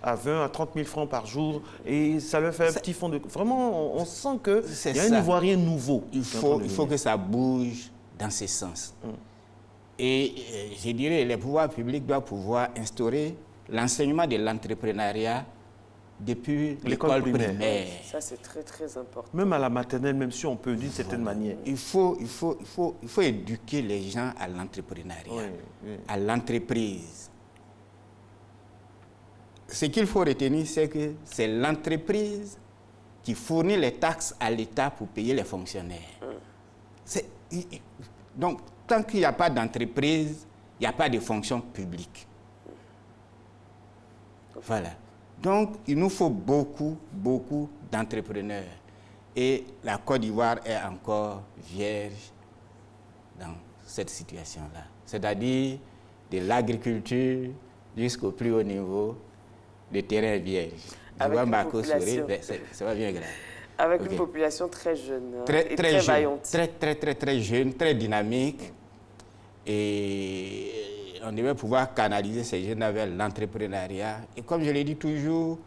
à 20 à 30 000 francs par jour. Et ça leur fait un petit fond de... Vraiment, on sent qu'il y a un Ivoirien nouveau. Il faut que ça bouge dans ce sens. Et je dirais les pouvoirs publics doivent pouvoir instaurer l'enseignement de l'entrepreneuriat depuis l'école primaire. Ça, c'est très, très important. Même à la maternelle, même si on peut d'une certaine manière. Il faut éduquer les gens à l'entrepreneuriat, à l'entreprise. Ce qu'il faut retenir, c'est que c'est l'entreprise qui fournit les taxes à l'État pour payer les fonctionnaires. Donc, tant qu'il n'y a pas d'entreprise, il n'y a pas de fonction publique. Voilà. Donc, il nous faut beaucoup, beaucoup d'entrepreneurs. Et la Côte d'Ivoire est encore vierge dans cette situation-là. C'est-à-dire de l'agriculture jusqu'au plus haut niveau, le terrain est vierge. Avec une population. Ça va bien grave. Avec une population très jeune et très jeune, vaillante. Très jeune, très dynamique. Et on devait pouvoir canaliser ces jeunes vers l'entrepreneuriat. Et comme je l'ai dit toujours,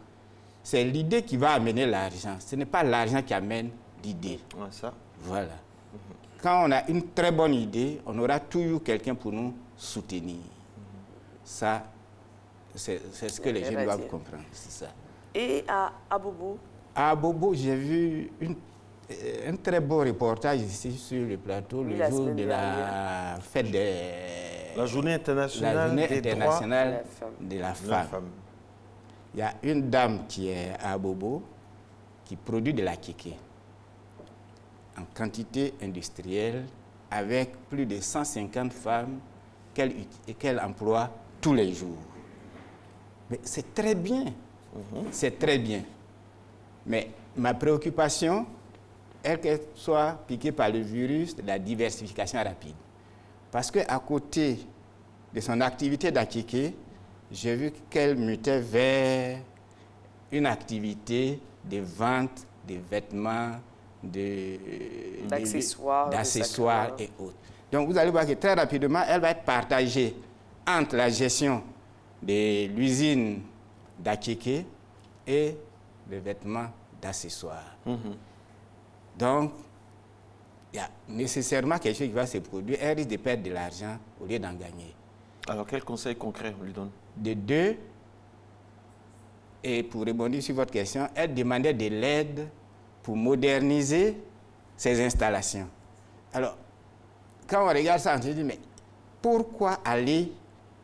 c'est l'idée qui va amener l'argent. Ce n'est pas l'argent qui amène l'idée. Ouais, ça. Voilà. Quand on a une très bonne idée, on aura toujours quelqu'un pour nous soutenir. Ça, c'est ce que les jeunes doivent comprendre. C'est ça. Et à Abobo? À Abobo, j'ai vu un très beau reportage ici sur le plateau, le jour de la fête des... La journée internationale, de la femme. Il y a une dame qui est à Abobo qui produit de la kéké en quantité industrielle avec plus de 150 femmes qu'elle emploie tous les jours. Mais c'est très bien, c'est très bien. Mais ma préoccupation est qu'elle soit piquée par le virus de la diversification rapide. Parce qu'à côté de son activité d'akéké, j'ai vu qu'elle mutait vers une activité de vente de vêtements, d'accessoires et autres. Donc vous allez voir que très rapidement, elle va être partagée entre la gestion de l'usine d'akéké et des vêtements d'accessoires. Donc, il y a nécessairement quelque chose qui va se produire. Elle risque de perdre de l'argent au lieu d'en gagner. Alors, quel conseil concret on lui donne? De deux, et pour rebondir sur votre question, elle demandait de l'aide pour moderniser ses installations. Alors, quand on regarde ça, on se dit, mais pourquoi aller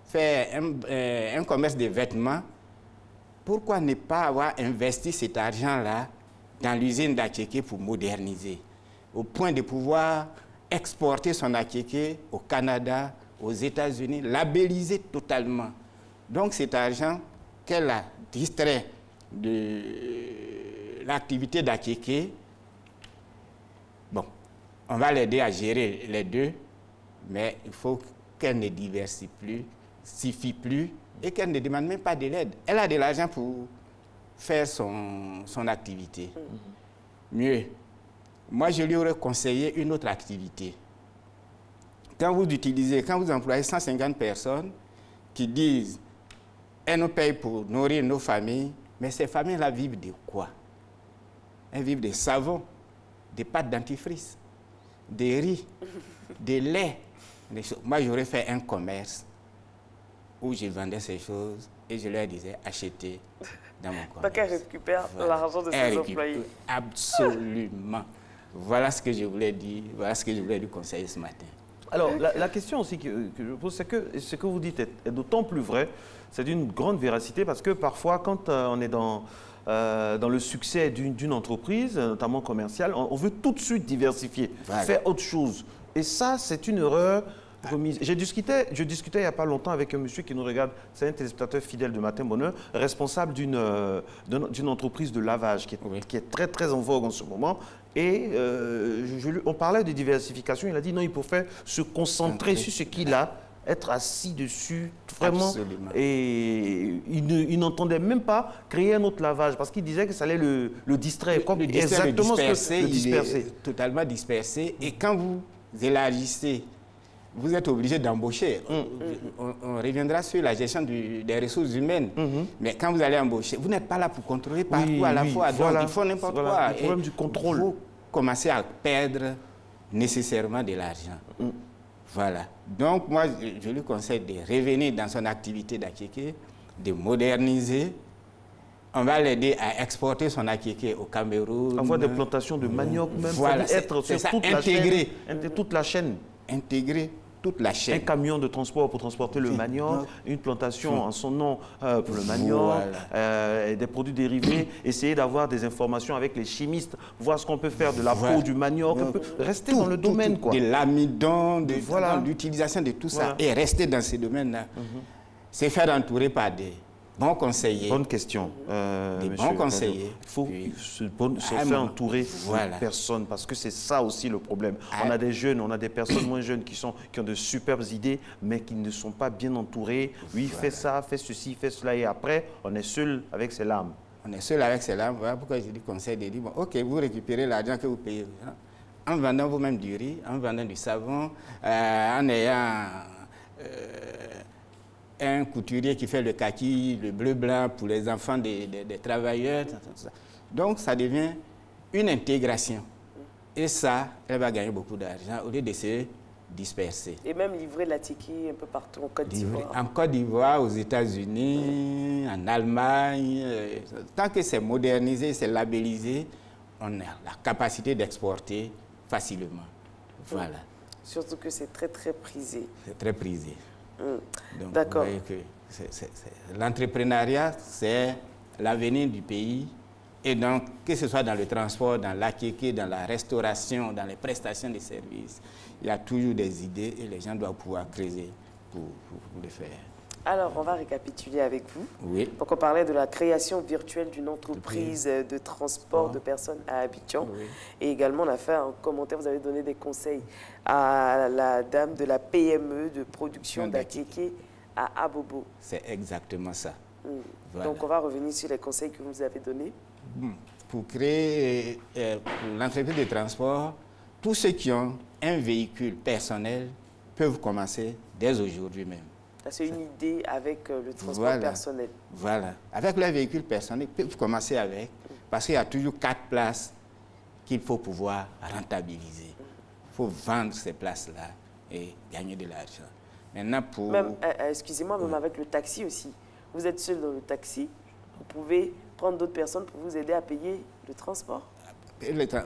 faire un commerce de vêtements? Pourquoi ne pas avoir investi cet argent-là dans l'usine d'akéké pour moderniser, au point de pouvoir exporter son akéké au Canada, aux États-Unis, labelliser totalement. Donc cet argent qu'elle a distrait de l'activité d'akéké, bon, on va l'aider à gérer les deux, mais il faut qu'elle ne diversifie plus et qu'elle ne demande même pas de l'aide. Elle a de l'argent pour faire son activité. Mieux, moi je lui aurais conseillé une autre activité. Quand vous employez 150 personnes qui disent « elles nous payent pour nourrir nos familles », mais ces familles-là vivent de quoi? Elles vivent de savon, des pâtes dentifrice, des riz, des laits. Moi j'aurais fait un commerce où je vendais ces choses et je leur disais achetez dans mon commerce. Pas qu'elle récupère l'argent de ses employés. Absolument. Voilà ce que je voulais dire, voilà ce que je voulais lui conseiller ce matin. Alors, la question aussi que je pose, c'est que ce que vous dites est d'autant plus vrai, c'est d'une grande véracité, parce que parfois, quand on est dans le succès d'une entreprise, notamment commerciale, on veut tout de suite diversifier, faire autre chose. Et ça, c'est une erreur remise. Je discutais il n'y a pas longtemps avec un monsieur qui nous regarde, c'est un téléspectateur fidèle de Matin Bonheur, responsable d'une entreprise de lavage qui est très très en vogue en ce moment. Et on parlait de diversification, il a dit non, il faut se concentrer sur ce qu'il a, être assis dessus, vraiment. Absolument. Et il n'entendait même pas créer un autre lavage, parce qu'il disait que ça allait le distraire. Le disperser. Totalement dispersé. Et quand vous élargissez, vous êtes obligé d'embaucher. On reviendra sur la gestion des ressources humaines. Mais quand vous allez embaucher, vous n'êtes pas là pour contrôler partout à la fois. Donc, il faut n'importe quoi. Le problème du contrôle. Vous commencez à perdre nécessairement de l'argent. Voilà. Donc, moi, je lui conseille de revenir dans son activité d'Akéké, de moderniser. On va l'aider à exporter son akéké au Cameroun. Avoir des plantations de manioc même, voilà, être sur ça, toute la chaîne. Intégrer toute la chaîne. Un camion de transport pour transporter le manioc, une plantation en son nom pour le manioc, des produits dérivés, essayer d'avoir des informations avec les chimistes, voir ce qu'on peut faire de la peau du manioc, rester dans le domaine. De l'amidon, de l'utilisation de tout ça, et rester dans ces domaines-là. C'est faire entourer par des bons conseillers. Bonne question. Des bons conseillers. Il faut se faire entourer de personnes, parce que c'est ça aussi le problème. On a des jeunes, on a des personnes moins jeunes qui ont de superbes idées, mais qui ne sont pas bien entourés. Oui, fais ça, fais ceci, fais cela, et après, on est seul avec ses larmes. On est seul avec ses larmes. Voilà pourquoi j'ai dit conseil de dire, bon, ok, vous récupérez l'argent que vous payez en vendant vous-même du riz, en vendant du savon, en ayant un couturier qui fait le kaki, le bleu-blanc pour les enfants des travailleurs. Donc, ça devient une intégration. Et ça, elle va gagner beaucoup d'argent au lieu de se disperser. Et même livrer la tiki un peu partout en Côte d'Ivoire. En Côte d'Ivoire, aux États-Unis, en Allemagne. Tant que c'est modernisé, c'est labellisé, on a la capacité d'exporter facilement. Voilà. Surtout que c'est très, très prisé. C'est très prisé. D'accord. L'entrepreneuriat, c'est l'avenir du pays. Et donc, que ce soit dans le transport, dans l'akéké, dans la restauration, dans les prestations de services, il y a toujours des idées et les gens doivent pouvoir creuser pour le faire. Alors, on va récapituler avec vous. Oui. Donc, on parlait de la création virtuelle d'une entreprise de transport de personnes à Abidjan. Oui. Et également, on a fait un commentaire, vous avez donné des conseils à la dame de la PME de production d'Akéké à Abobo. C'est exactement ça. Voilà. Donc, on va revenir sur les conseils que vous avez donnés. Pour créer l'entreprise de transport, tous ceux qui ont un véhicule personnel peuvent commencer dès aujourd'hui même. C'est une idée avec le transport personnel. Voilà. Avec le véhicule personnel, ils peuvent commencer avec, parce qu'il y a toujours 4 places qu'il faut pouvoir rentabiliser. Il faut vendre ces places-là et gagner de l'argent. Maintenant, pour... Excusez-moi, même avec le taxi aussi. Vous êtes seul dans le taxi, vous pouvez prendre d'autres personnes pour vous aider à payer le transport.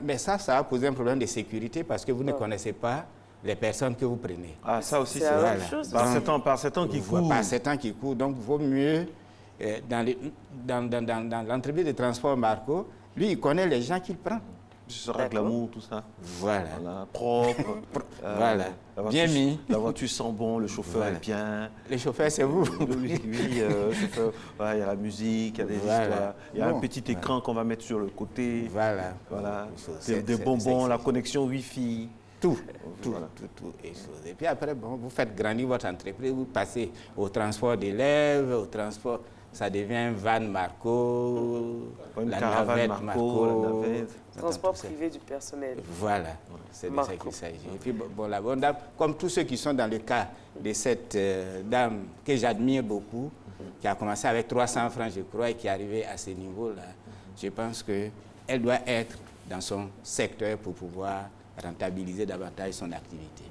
Mais ça va poser un problème de sécurité parce que vous ne connaissez pas les personnes que vous prenez. Ah, ça aussi, c'est la même chose. Par ces temps qui courent. Par ces temps qui courent. Donc, il vaut mieux, dans l'entreprise de transport Marco, lui, il connaît les gens qu'il prend. Ce sera glamour, tout ça. Voilà. Propre. Voilà. Bien mis. La voiture sent bon, le chauffeur est bien. Le chauffeur, c'est vous. Oui, le chauffeur. Il y a la musique, il y a des histoires. Il y a un petit écran qu'on va mettre sur le côté. Voilà. Des bonbons, la connexion Wi-Fi. Tout. Et puis après, vous faites grandir votre entreprise, vous passez au transport d'élèves, au transport, ça devient un van Marco, la navette Marco. Transport privé du personnel. Voilà, c'est de ça qu'il s'agit. Et puis, la bonne dame, comme tous ceux qui sont dans le cas de cette dame que j'admire beaucoup, qui a commencé avec 300 francs, je crois, et qui est arrivée à ce niveau-là, je pense qu'elle doit être dans son secteur pour pouvoir rentabiliser davantage son activité.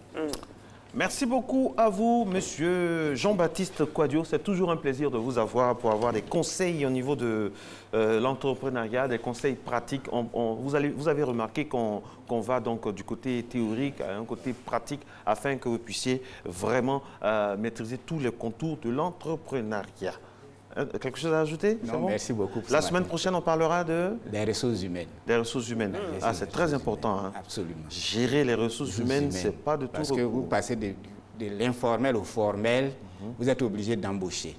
Merci beaucoup à vous, Monsieur Jean-Baptiste Kouadio. C'est toujours un plaisir de vous avoir pour avoir des conseils au niveau de l'entrepreneuriat, des conseils pratiques. Vous avez remarqué qu'on va donc du côté théorique à un côté pratique afin que vous puissiez vraiment maîtriser tous les contours de l'entrepreneuriat. Quelque chose à ajouter? Non, bon? Merci beaucoup. La semaine prochaine, on parlera des ressources humaines. Des ressources humaines. C'est très important. Hein. Absolument. Gérer les ressources humaines, c'est pas de tout. Parce que vous passez de l'informel au formel, vous êtes obligé d'embaucher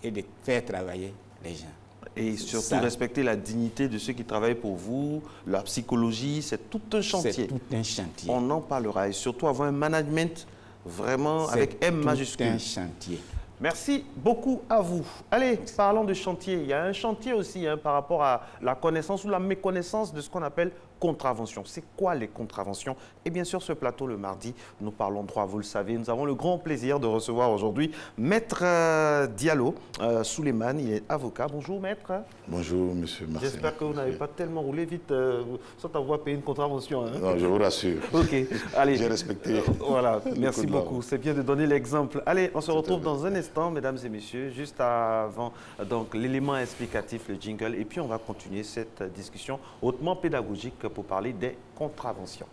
et de faire travailler les gens. Et surtout respecter la dignité de ceux qui travaillent pour vous, la psychologie, c'est tout un chantier. C'est tout un chantier. On en parlera et surtout avoir un management vraiment avec M majuscule. C'est un chantier. Merci beaucoup à vous. Allez, parlons de chantier. Il y a un chantier aussi par rapport à la connaissance ou la méconnaissance de ce qu'on appelle contraventions. C'est quoi les contraventions? Et bien sûr, ce plateau, le mardi, nous parlons droit, vous le savez. Nous avons le grand plaisir de recevoir aujourd'hui Maître Diallo Souleymane. Il est avocat. Bonjour, maître. Bonjour, monsieur Marcel. J'espère que vous n'avez pas tellement roulé vite sans avoir payé une contravention. Hein? Non, je vous rassure. OK. Allez. J'ai respecté. Voilà, merci beaucoup. C'est bien de donner l'exemple. Allez, on se retrouve dans un instant, mesdames et messieurs, juste avant donc l'élément explicatif, le jingle, et puis on va continuer cette discussion hautement pédagogique pour parler des contraventions.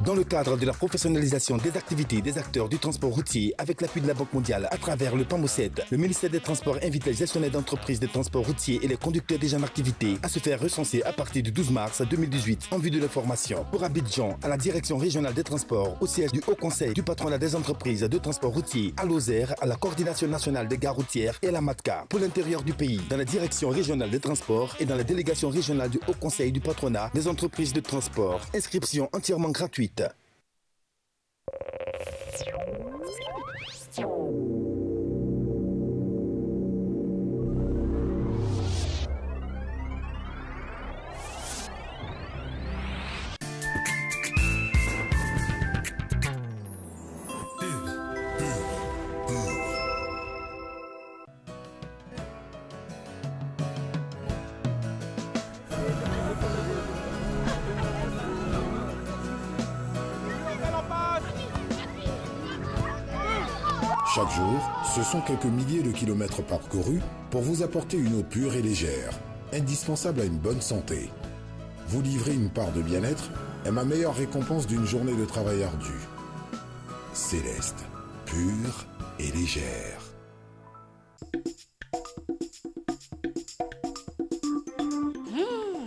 Dans le cadre de la professionnalisation des activités des acteurs du transport routier avec l'appui de la Banque mondiale à travers le PAMOCED, le ministère des Transports invite les gestionnaires d'entreprises de transport routier et les conducteurs déjà en activité à se faire recenser à partir du 12 mars 2018 en vue de l'information. Pour Abidjan, à la Direction régionale des transports, au siège du Haut Conseil du patronat des entreprises de transport routier, à Lozère, à la Coordination nationale des gares routières et à la MATCA. Pour l'intérieur du pays, dans la Direction régionale des transports et dans la délégation régionale du Haut Conseil du patronat des entreprises de transport. Inscription entièrement gratuite. Chaque jour, ce sont quelques milliers de kilomètres parcourus pour vous apporter une eau pure et légère, indispensable à une bonne santé. Vous livrer une part de bien-être est ma meilleure récompense d'une journée de travail ardu. Céleste, pure et légère.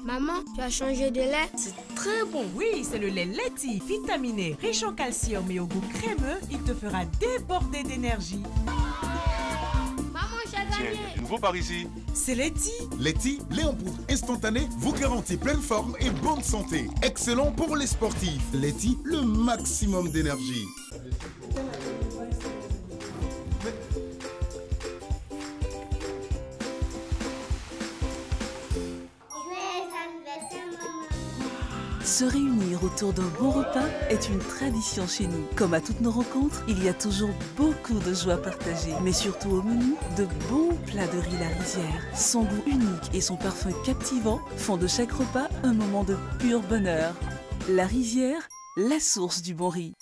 Maman, tu as changé de lait? C'est très bon. Oui, c'est le lait Leti, vitaminé, riche en calcium et au goût crémeux. Il te fera déborder d'énergie. Maman, j'ai gagné. Tiens, nouveau par ici. C'est Leti. Leti, lait en poudre instantané, vous garantit pleine forme et bonne santé. Excellent pour les sportifs. Leti, le maximum d'énergie. Se réunir autour d'un bon repas est une tradition chez nous. Comme à toutes nos rencontres, il y a toujours beaucoup de joie partagée. Mais surtout au menu, de bons plats de riz La Rizière. Son goût unique et son parfum captivant font de chaque repas un moment de pur bonheur. La Rizière, la source du bon riz.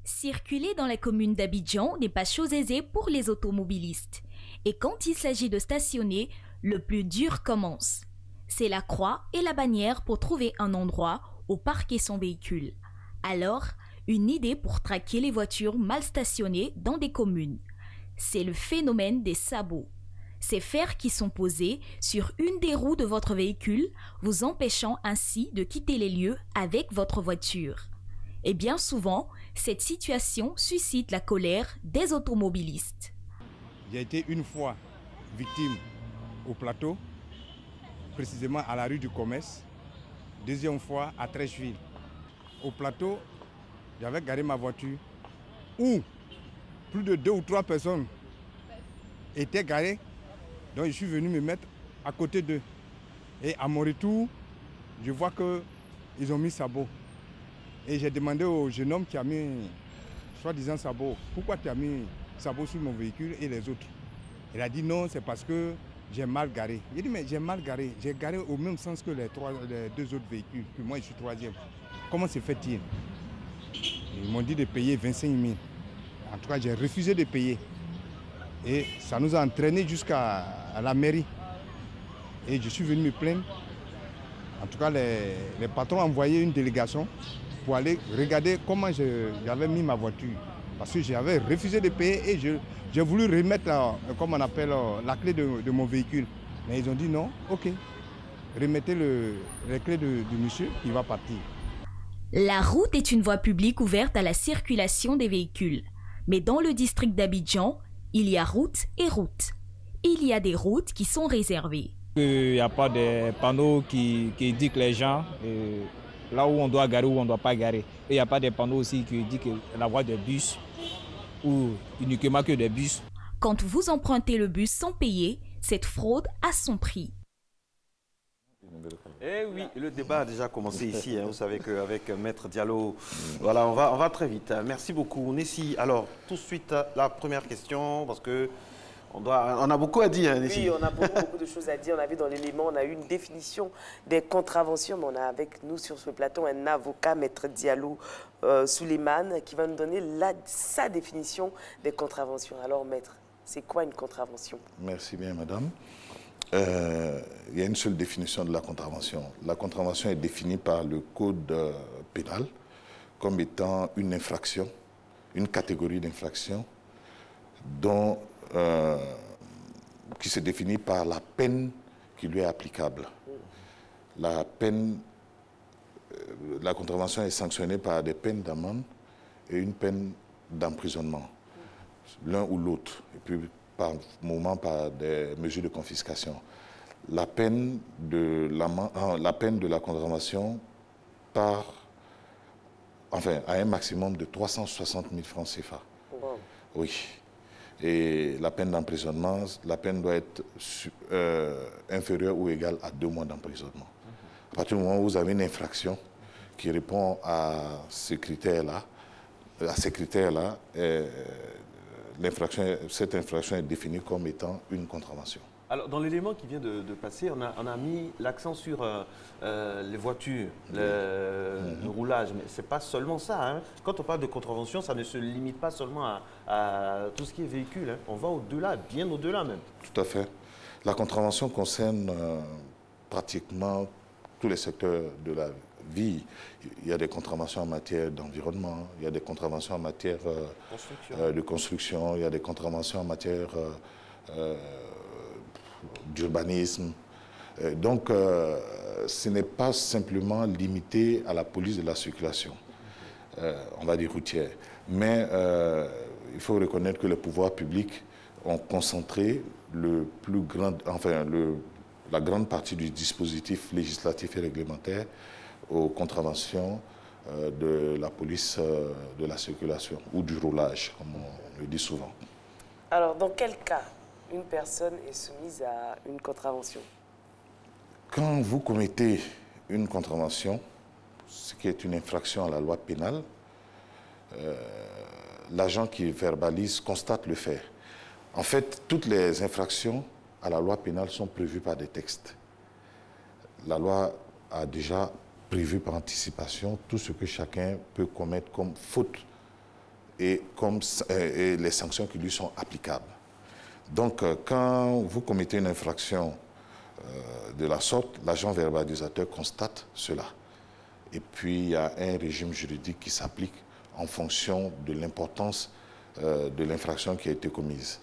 Circuler dans la commune d'Abidjan n'est pas chose aisée pour les automobilistes. Et quand il s'agit de stationner, le plus dur commence. C'est la croix et la bannière pour trouver un endroit où parquer son véhicule. Alors, une idée pour traquer les voitures mal stationnées dans des communes. C'est le phénomène des sabots. Ces fers qui sont posés sur une des roues de votre véhicule, vous empêchant ainsi de quitter les lieux avec votre voiture. Et bien souvent, cette situation suscite la colère des automobilistes. J'ai été une fois victime au plateau, précisément à la rue du Commerce, deuxième fois à Trècheville. Au plateau, j'avais garé ma voiture où plus de 2 ou 3 personnes étaient garées, donc je suis venu me mettre à côté d'eux. Et à mon retour, je vois qu'ils ont mis sabot. Et j'ai demandé au jeune homme qui a mis soi-disant sabot, pourquoi tu as mis sabot sur mon véhicule et les autres? Il a dit non, c'est parce que j'ai mal garé. J'ai dit mais j'ai mal garé, j'ai garé au même sens que les 2 autres véhicules, puis moi je suis 3e. Comment se fait-il? Ils m'ont dit de payer 25 000. En tout cas, j'ai refusé de payer. Et ça nous a entraînés jusqu'à la mairie. Et je suis venu me plaindre. En tout cas, les patrons ont envoyé une délégation pour aller regarder comment j'avais mis ma voiture. Parce que j'avais refusé de payer et j'ai voulu remettre la clé de mon véhicule. Mais ils ont dit non, ok, remettez les clés du monsieur, il va partir. La route est une voie publique ouverte à la circulation des véhicules. Mais dans le district d'Abidjan, il y a route et route. Il y a des routes qui sont réservées. Il n'y a pas de panneaux qui indiquent les gens là où on doit garer ou on ne doit pas garer. Et il n'y a pas de panneaux aussi qui indiquent la voie de bus ou uniquement que des bus. Quand vous empruntez le bus sans payer, cette fraude a son prix. Eh oui, le débat a déjà commencé ici. Vous savez qu'avec Maître Diallo, voilà, on va très vite. Merci beaucoup. Nessi, alors, tout de suite, la première question, parce que on a beaucoup à dire, Nessi. Oui, on a beaucoup de choses à dire. On a vu dans l'élément, on a eu une définition des contraventions, mais on a avec nous sur ce plateau un avocat, Maître Diallo Souleymane, qui va nous donner sa définition des contraventions. Alors, Maître, c'est quoi une contravention? Merci bien, madame. Il y a une seule définition de la contravention. La contravention est définie par le code pénal comme étant une infraction, une catégorie d'infraction qui se définit par la peine qui lui est applicable. La contravention est sanctionnée par des peines d'amende et une peine d'emprisonnement, l'un ou l'autre, et puis par moment par des mesures de confiscation. La peine de la contravention à un maximum de 360 000 francs CFA. Wow. Oui. Et la peine d'emprisonnement, la peine doit être inférieure ou égale à 2 mois d'emprisonnement. À partir du moment où vous avez une infraction qui répond à ces critères-là, cette infraction est définie comme étant une contravention. Alors, dans l'élément qui vient de passer, on a mis l'accent sur les voitures, le roulage, mais ce n'est pas seulement ça. Hein. Quand on parle de contravention, ça ne se limite pas seulement à tout ce qui est véhicule. Hein. On va au-delà, bien au-delà même. Tout à fait. La contravention concerne pratiquement tous les secteurs de la vie. Il y a des contraventions en matière d'environnement, il y a des contraventions en matière de construction, il y a des contraventions en matière d'urbanisme. Donc, ce n'est pas simplement limité à la police de la circulation, on va dire routière. Mais il faut reconnaître que les pouvoirs publics ont concentré la grande partie du dispositif législatif et réglementaire aux contraventions de la police de la circulation ou du roulage, comme on le dit souvent. Alors, dans quel cas une personne est soumise à une contravention? Quand vous commettez une contravention, ce qui est une infraction à la loi pénale, l'agent qui verbalise constate le fait. En fait, toutes les infractions à la loi pénale sont prévues par des textes. La loi a déjà prévu par anticipation tout ce que chacun peut commettre comme faute et les sanctions qui lui sont applicables. Donc, quand vous commettez une infraction de la sorte, l'agent verbalisateur constate cela. Et puis, il y a un régime juridique qui s'applique en fonction de l'importance de l'infraction qui a été commise.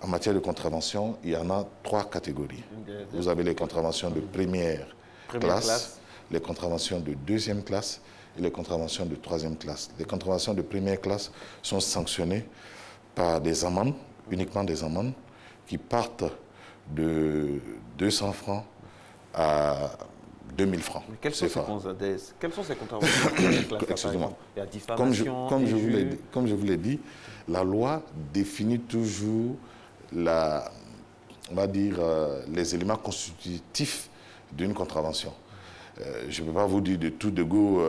En matière de contravention, il y en a 3 catégories. Vous avez les contraventions de première classe, les contraventions de 2e classe et les contraventions de 3e classe. Les contraventions de première classe sont sanctionnées par des amendes, uniquement des amendes, qui partent de 200 francs à 2000 francs. Mais quelles sont ces contraventions de première classe? Excusez-moi. Il y a diffamation, comme je vous l'ai dit, la loi définit toujours on va dire, les éléments constitutifs d'une contravention. Je ne peux pas vous dire de tout de go,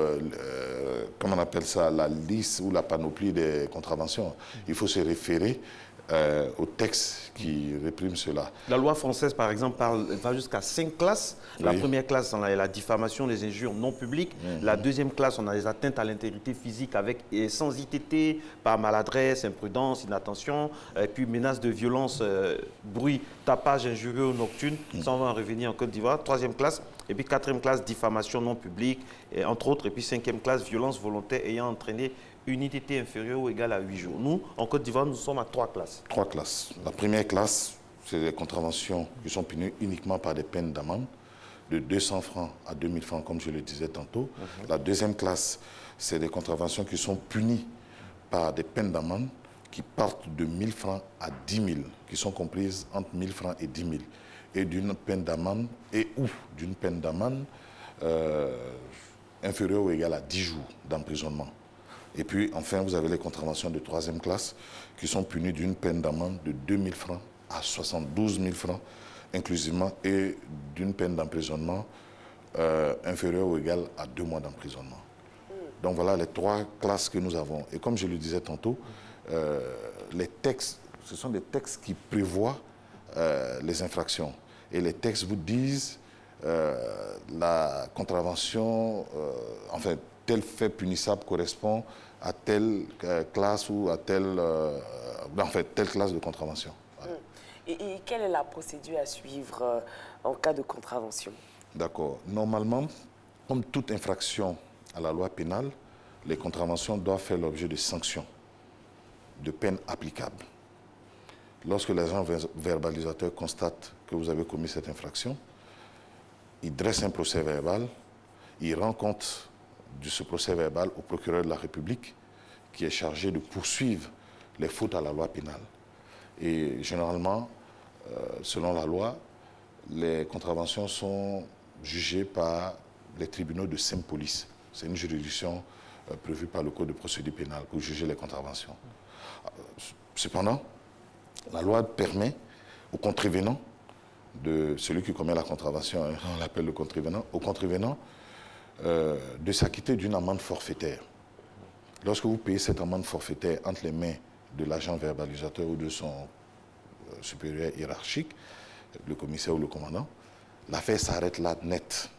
comment on appelle ça, la liste ou la panoplie des contraventions. Il faut se référer au texte qui réprime cela. La loi française, par exemple, va jusqu'à 5 classes. La première classe, on a la diffamation, les injures non publiques. La 2e classe, on a les atteintes à l'intégrité physique sans ITT, par maladresse, imprudence, inattention, et puis menace de violence, bruit, tapage injurieux nocturne. Ça, on va en revenir en Côte d'Ivoire. 3e classe. Et puis 4e classe, diffamation non publique, et entre autres. Et puis 5e classe, violence volontaire ayant entraîné une ITT inférieure ou égale à 8 jours. Nous, en Côte d'Ivoire, nous sommes à 3 classes. 3 classes. La première classe, c'est des contraventions qui sont punies uniquement par des peines d'amende. de 200 francs à 2000 francs, comme je le disais tantôt. La deuxième classe, c'est des contraventions qui sont punies par des peines d'amende qui partent de 1000 francs à 10 000, qui sont comprises entre 1000 francs et 10 000, et d'une peine d'amende d'une peine d'amende inférieure ou égale à 10 jours d'emprisonnement. Et puis, enfin, vous avez les contraventions de troisième classe qui sont punies d'une peine d'amende de 2 000 francs à 72 000 francs, inclusivement, et d'une peine d'emprisonnement inférieure ou égale à 2 mois d'emprisonnement. Donc voilà les 3 classes que nous avons. Et comme je le disais tantôt, les textes, ce sont des textes qui prévoient les infractions. Et les textes vous disent la contravention, enfin, tel fait punissable correspond à telle classe ou à telle classe de contravention. Voilà. Et quelle est la procédure à suivre en cas de contravention? D'accord. Normalement, comme toute infraction à la loi pénale, les contraventions doivent faire l'objet de sanctions, de peines applicables. Lorsque l'agent verbalisateur constate que vous avez commis cette infraction, il dresse un procès verbal, il rend compte de ce procès verbal au procureur de la République qui est chargé de poursuivre les fautes à la loi pénale. Et généralement, selon la loi, les contraventions sont jugées par les tribunaux de simple police. C'est une juridiction prévue par le Code de procédure pénale pour juger les contraventions. Cependant, la loi permet au contrevenant, de celui qui commet la contravention, on l'appelle le contrevenant, au contrevenant de s'acquitter d'une amende forfaitaire. Lorsque vous payez cette amende forfaitaire entre les mains de l'agent verbalisateur ou de son supérieur hiérarchique, le commissaire ou le commandant, l'affaire s'arrête là net.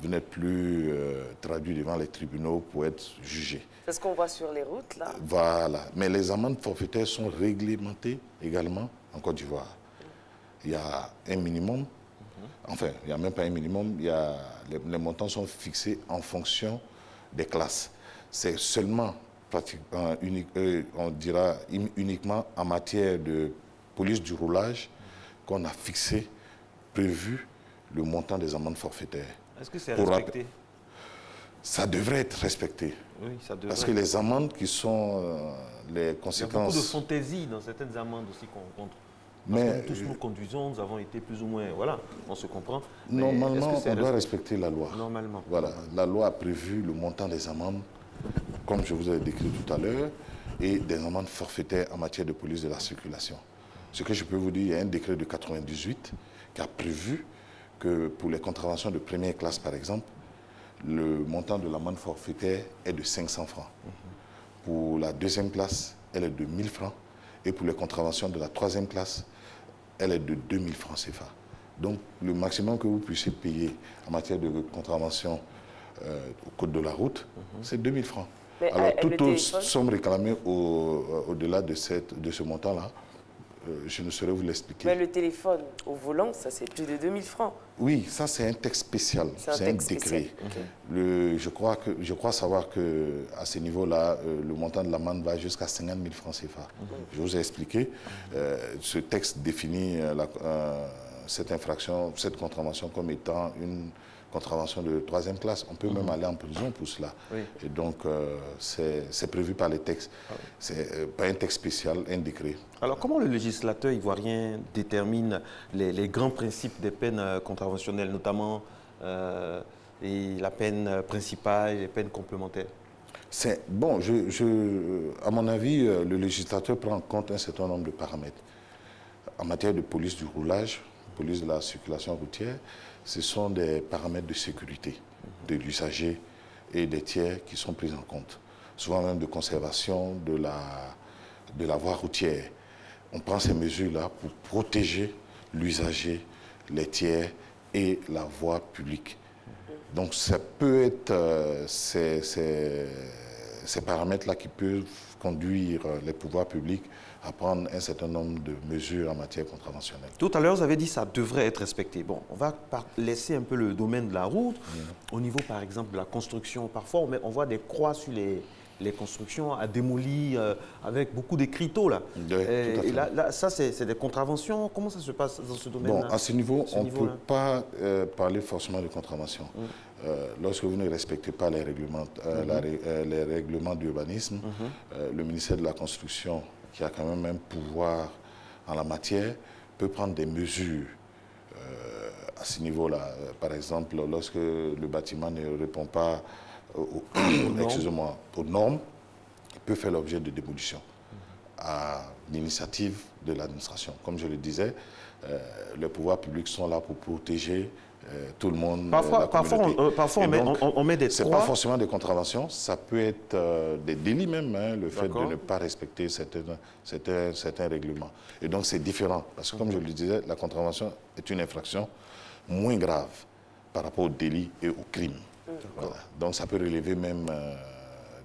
Vous n'êtes plus traduit devant les tribunaux pour être jugé. C'est ce qu'on voit sur les routes, là? Voilà. Mais les amendes forfaitaires sont réglementées également en Côte d'Ivoire. Il y a un minimum, enfin, il n'y a même pas un minimum, les montants sont fixés en fonction des classes. C'est seulement, pratiquement, on dira uniquement en matière de police du roulage qu'on a prévu le montant des amendes forfaitaires. Est-ce que c'est respecté? Ça devrait être respecté. Oui, ça devrait. Parce que les amendes qui sont les conséquences... Il y a beaucoup de fantaisie dans certaines amendes aussi qu'on rencontre. Parce que nous tous nous conduisons, nous avons été plus ou moins... Voilà, on se comprend. Normalement, on doit respecter la loi. Normalement. Voilà, la loi a prévu le montant des amendes, comme je vous ai décrit tout à l'heure, et des amendes forfaitaires en matière de police de la circulation. Ce que je peux vous dire, il y a un décret de 98 qui a prévu que pour les contraventions de première classe, par exemple, le montant de l'amende forfaitaire est de 500 francs. Pour la deuxième classe, elle est de 1000 francs. Et pour les contraventions de la troisième classe, elle est de 2000 francs CFA. Donc, le maximum que vous puissiez payer en matière de contravention au code de la route, c'est 2000 francs. Mais alors, toutes sommes réclamées au-delà de ce montant-là. Je ne saurais vous l'expliquer. Mais le téléphone au volant, ça c'est plus de 2000 francs. Oui, ça c'est un texte spécial, c'est un décret. Je crois savoir qu'à ce niveau-là, le montant de l'amende va jusqu'à 50 000 francs CFA. Je vous ai expliqué. Ce texte définit cette infraction, cette contravention comme étant une contravention de troisième classe. On peut même aller en prison pour cela. Oui. Et donc, c'est prévu par les textes. C'est pas un texte spécial, un décret. Alors, comment le législateur ivoirien détermine les grands principes des peines contraventionnelles, notamment la peine principale et les peines complémentaires? Bon, à mon avis, le législateur prend en compte un certain nombre de paramètres. En matière de police du roulage, police de la circulation routière, ce sont des paramètres de sécurité de l'usager et des tiers qui sont pris en compte. Souvent même de conservation de la voie routière. On prend ces mesures-là pour protéger l'usager, les tiers et la voie publique. Donc ça peut être ces paramètres-là qui peuvent conduire les pouvoirs publics à prendre un certain nombre de mesures en matière contraventionnelle. Tout à l'heure, vous avez dit que ça devrait être respecté. Bon, on va laisser un peu le domaine de la route. Au niveau, par exemple, de la construction, parfois, on voit des croix sur les les constructions, a démoli avec beaucoup d'écriteaux là. Oui, tout à fait. Et là, ça, c'est des contraventions. Comment ça se passe dans ce domaine-là? Bon, à ce niveau, on ne peut pas parler forcément de contravention. Lorsque vous ne respectez pas les règlements, les règlements d'urbanisme, le ministère de la Construction, qui a quand même un pouvoir en la matière, peut prendre des mesures à ce niveau-là. Par exemple, lorsque le bâtiment ne répond pas aux normes, il peut faire l'objet de démolition à l'initiative de l'administration. Comme je le disais, les pouvoirs publics sont là pour protéger tout le monde. Parfois on met des Ce n'est pas forcément des contraventions, ça peut être des délits même, hein, le fait de ne pas respecter certains règlements. Et donc c'est différent, parce que comme je le disais, la contravention est une infraction moins grave par rapport au délit et au crime. Voilà. Donc ça peut relever même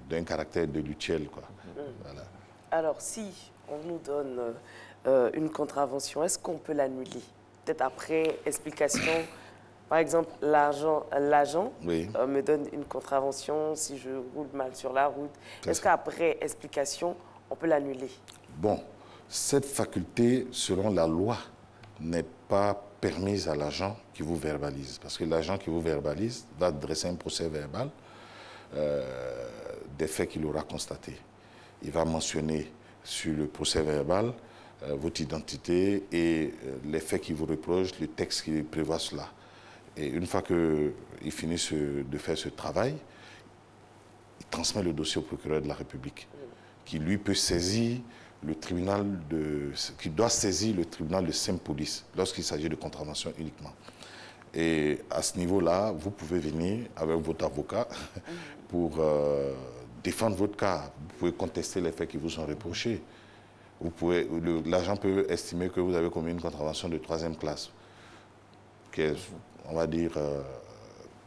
d'un caractère délictuel, quoi. Voilà. Alors si on nous donne une contravention, est-ce qu'on peut l'annuler? Peut-être après explication. Par exemple, l'agent me donne une contravention si je roule mal sur la route. Est-ce qu'après explication, on peut l'annuler? Bon, cette faculté, selon la loi, n'est pas permise à l'agent qui vous verbalise. Parce que l'agent qui vous verbalise va dresser un procès verbal des faits qu'il aura constatés. Il va mentionner sur le procès verbal votre identité et les faits qu'il vous reproche, le texte qui prévoit cela. Et une fois qu'il finit de faire ce travail, il transmet le dossier au procureur de la République, qui lui peut saisir le tribunal qui doit saisir le tribunal de Saint-Police lorsqu'il s'agit de contravention uniquement. Et à ce niveau-là, vous pouvez venir avec votre avocat pour défendre votre cas. Vous pouvez contester les faits qui vous sont reprochés. L'agent peut estimer que vous avez commis une contravention de 3e classe, qui est, on va dire,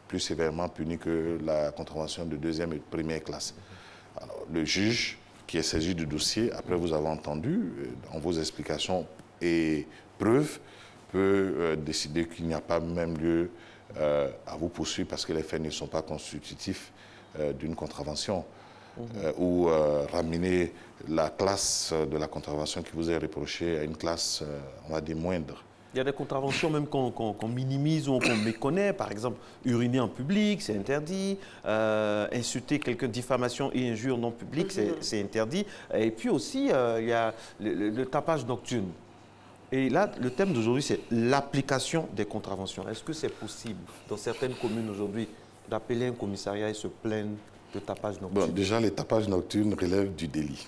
plus sévèrement punie que la contravention de 2e et 1e classe. Alors, le juge qui est saisi du dossier, après vous avoir entendu, dans vos explications et preuves, peut décider qu'il n'y a pas même lieu à vous poursuivre parce que les faits ne sont pas constitutifs d'une contravention. Ou ramener la classe de la contravention qui vous est reprochée à une classe, on va dire, moindre. Il y a des contraventions même qu'on minimise ou qu'on méconnaît. Par exemple, uriner en public, c'est interdit. Insulter quelqu'un, diffamation et injure non publique, c'est interdit. Et puis aussi, il y a le tapage nocturne. Et là, le thème d'aujourd'hui, c'est l'application des contraventions. Est-ce que c'est possible, dans certaines communes aujourd'hui, d'appeler un commissariat et se plaindre de tapage nocturne? Bon, déjà, les tapages nocturnes relèvent du délit.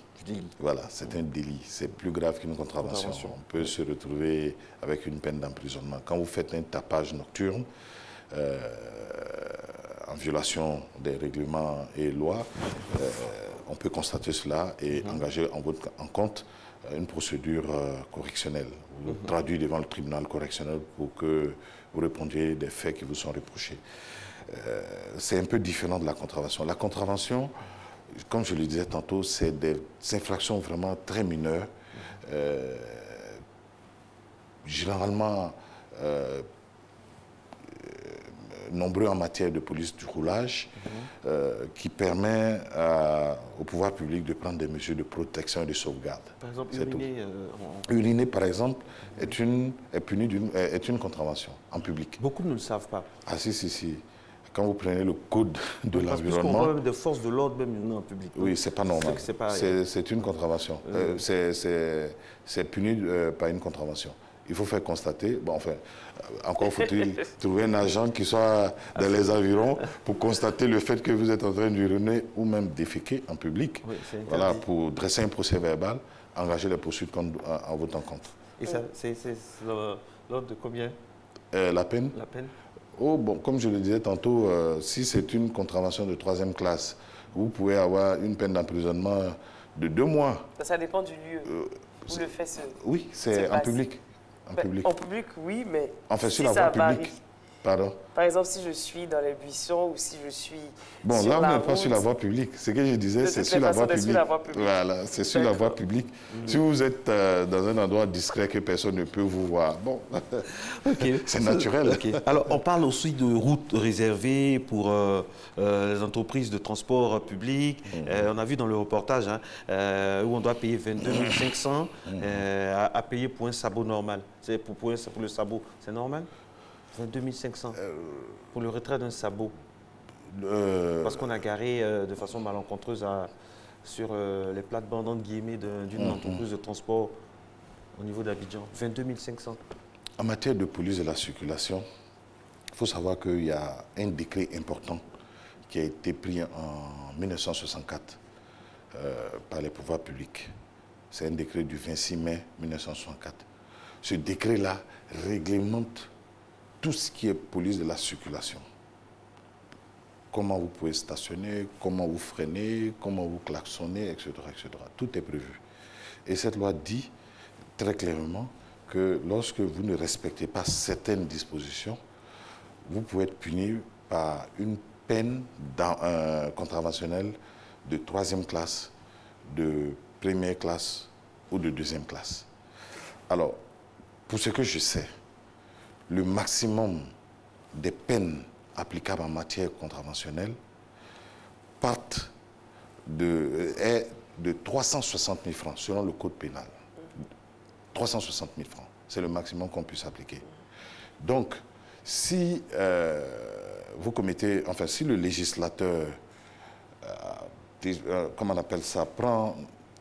Voilà, c'est un délit. C'est plus grave qu'une contravention. On peut se retrouver avec une peine d'emprisonnement. Quand vous faites un tapage nocturne, en violation des règlements et lois, on peut constater cela et engager en compte une procédure correctionnelle. Vous traduit devant le tribunal correctionnel pour que vous répondiez des faits qui vous sont reprochés. C'est un peu différent de la contravention. La contravention, comme je le disais tantôt, c'est des infractions vraiment très mineures, généralement nombreux en matière de police du roulage, qui permet au pouvoir public de prendre des mesures de protection et de sauvegarde. Par exemple, uriner, uriner, par exemple, est une contravention en public. Beaucoup ne le savent pas. Ah si. Quand vous prenez le code de l'environnement... Parce qu'on voit même des forces de l'ordre même en public. Oui, c'est pas normal. C'est une contravention. C'est puni par une contravention. Il faut faire constater... Bon, enfin, encore faut-il trouver un agent qui soit dans les environs pour constater le fait que vous êtes en train d'uriner ou même déféquer en public. Oui, voilà, pour dresser un procès verbal, engager les poursuites en votre encontre. Et ça, c'est l'ordre de combien? La peine? La peine. Oh, bon, comme je le disais tantôt, si c'est une contravention de 3e classe, vous pouvez avoir une peine d'emprisonnement de 2 mois. Ça dépend du lieu où le fait se... Oui, c'est en public. En public, oui, mais enfin, si sur la voie publique. Pardon? Par exemple, si je suis dans les buissons ou si je suis bon, sur là, la vous n'êtes pas route, sur la voie publique. Ce que je disais, c'est sur la voie publique. Voilà, c'est sur la voie publique. Si vous êtes dans un endroit discret que personne ne peut vous voir, bon, c'est naturel. Okay. Alors, on parle aussi de routes réservées pour les entreprises de transport public. On a vu dans le reportage où on doit payer 22 500 à payer pour un sabot normal. C'est pour le sabot, c'est normal? 22 500 pour le retrait d'un sabot. Parce qu'on a garé de façon malencontreuse sur les plates-bandes entre guillemets d'une entreprise de transport au niveau d'Abidjan. 22 500. En matière de police de la circulation, il faut savoir qu'il y a un décret important qui a été pris en 1964 par les pouvoirs publics. C'est un décret du 26 mai 1964. Ce décret-là réglemente tout ce qui est police de la circulation. Comment vous pouvez stationner, comment vous freinez, comment vous klaxonnez, etc., etc. Tout est prévu. Et cette loi dit très clairement que lorsque vous ne respectez pas certaines dispositions, vous pouvez être puni par une peine contraventionnelle de 3e classe, de 1re classe ou de 2e classe. Alors, pour ce que je sais, le maximum des peines applicables en matière contraventionnelle est de 360 000 francs selon le code pénal. 360 000 francs, c'est le maximum qu'on puisse appliquer. Donc, si vous commettez, enfin, si le législateur, comment on appelle ça, prend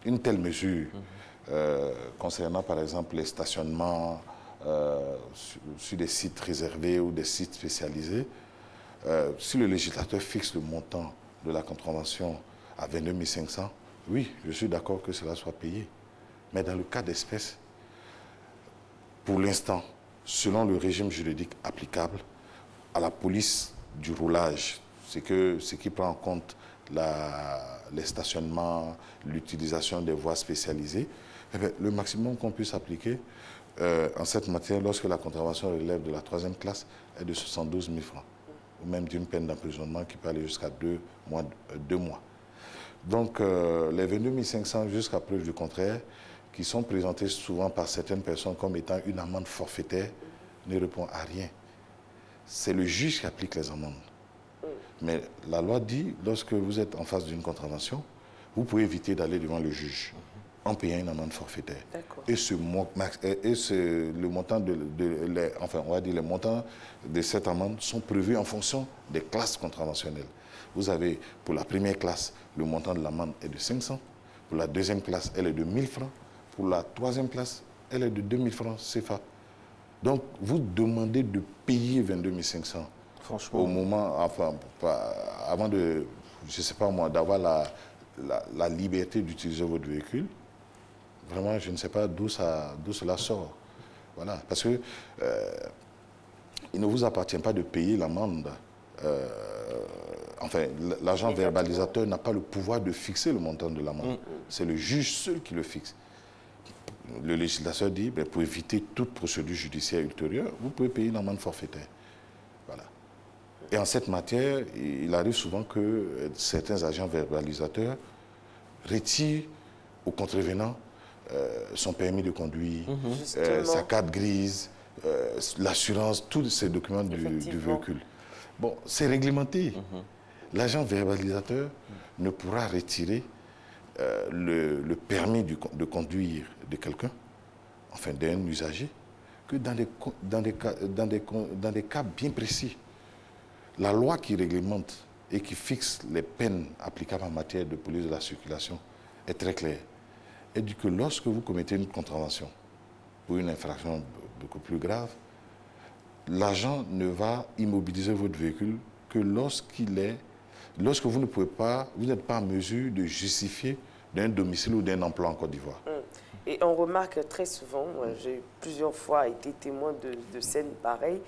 une telle mesure concernant par exemple les stationnements sur des sites réservés ou des sites spécialisés, si le législateur fixe le montant de la contravention à 22 500, oui, je suis d'accord que cela soit payé. Mais dans le cas d'espèce, pour l'instant, selon le régime juridique applicable à la police du roulage, ce qui prend en compte les stationnements, l'utilisation des voies spécialisées, le maximum qu'on puisse appliquer en cette matière, lorsque la contravention relève de la 3e classe, est de 72 000 francs, ou même d'une peine d'emprisonnement qui peut aller jusqu'à 2 mois. Donc, les 22 500, jusqu'à preuve du contraire, qui sont présentés souvent par certaines personnes comme étant une amende forfaitaire, ne répond à rien. C'est le juge qui applique les amendes. Mais la loi dit, lorsque vous êtes en face d'une contravention, vous pouvez éviter d'aller devant le juge en payant une amende forfaitaire. Et le montant les montants de cette amende sont prévus en fonction des classes contraventionnelles. Vous avez, pour la 1re classe, le montant de l'amende est de 500. Pour la 2e classe, elle est de 1000 francs. Pour la 3e classe, elle est de 2000 francs CFA. Donc, vous demandez de payer 22 500. Franchement. Au moment, enfin, avant de, je ne sais pas moi, d'avoir la liberté d'utiliser votre véhicule. Vraiment, je ne sais pas d'où cela sort. Voilà, parce que il ne vous appartient pas de payer l'amende. Enfin, l'agent verbalisateur n'a pas le pouvoir de fixer le montant de l'amende. C'est le juge seul qui le fixe. Le législateur dit, pour éviter toute procédure judiciaire ultérieure, vous pouvez payer une amende forfaitaire. Voilà. Et en cette matière, il arrive souvent que certains agents verbalisateurs retirent au contrevenant son permis de conduire, sa carte grise, l'assurance, tous ces documents du véhicule. Bon, c'est réglementé. L'agent verbalisateur ne pourra retirer le permis de conduire de quelqu'un, enfin d'un usager, que dans des cas bien précis. La loi qui réglemente et qui fixe les peines applicables en matière de police de la circulation est très claire. Elle dit que lorsque vous commettez une contravention ou une infraction beaucoup plus grave, l'agent ne va immobiliser votre véhicule que lorsque vous ne pouvez pas, vous n'êtes pas en mesure de justifier d'un domicile ou d'un emploi en Côte d'Ivoire. Et on remarque très souvent, j'ai plusieurs fois été témoin de scènes pareilles,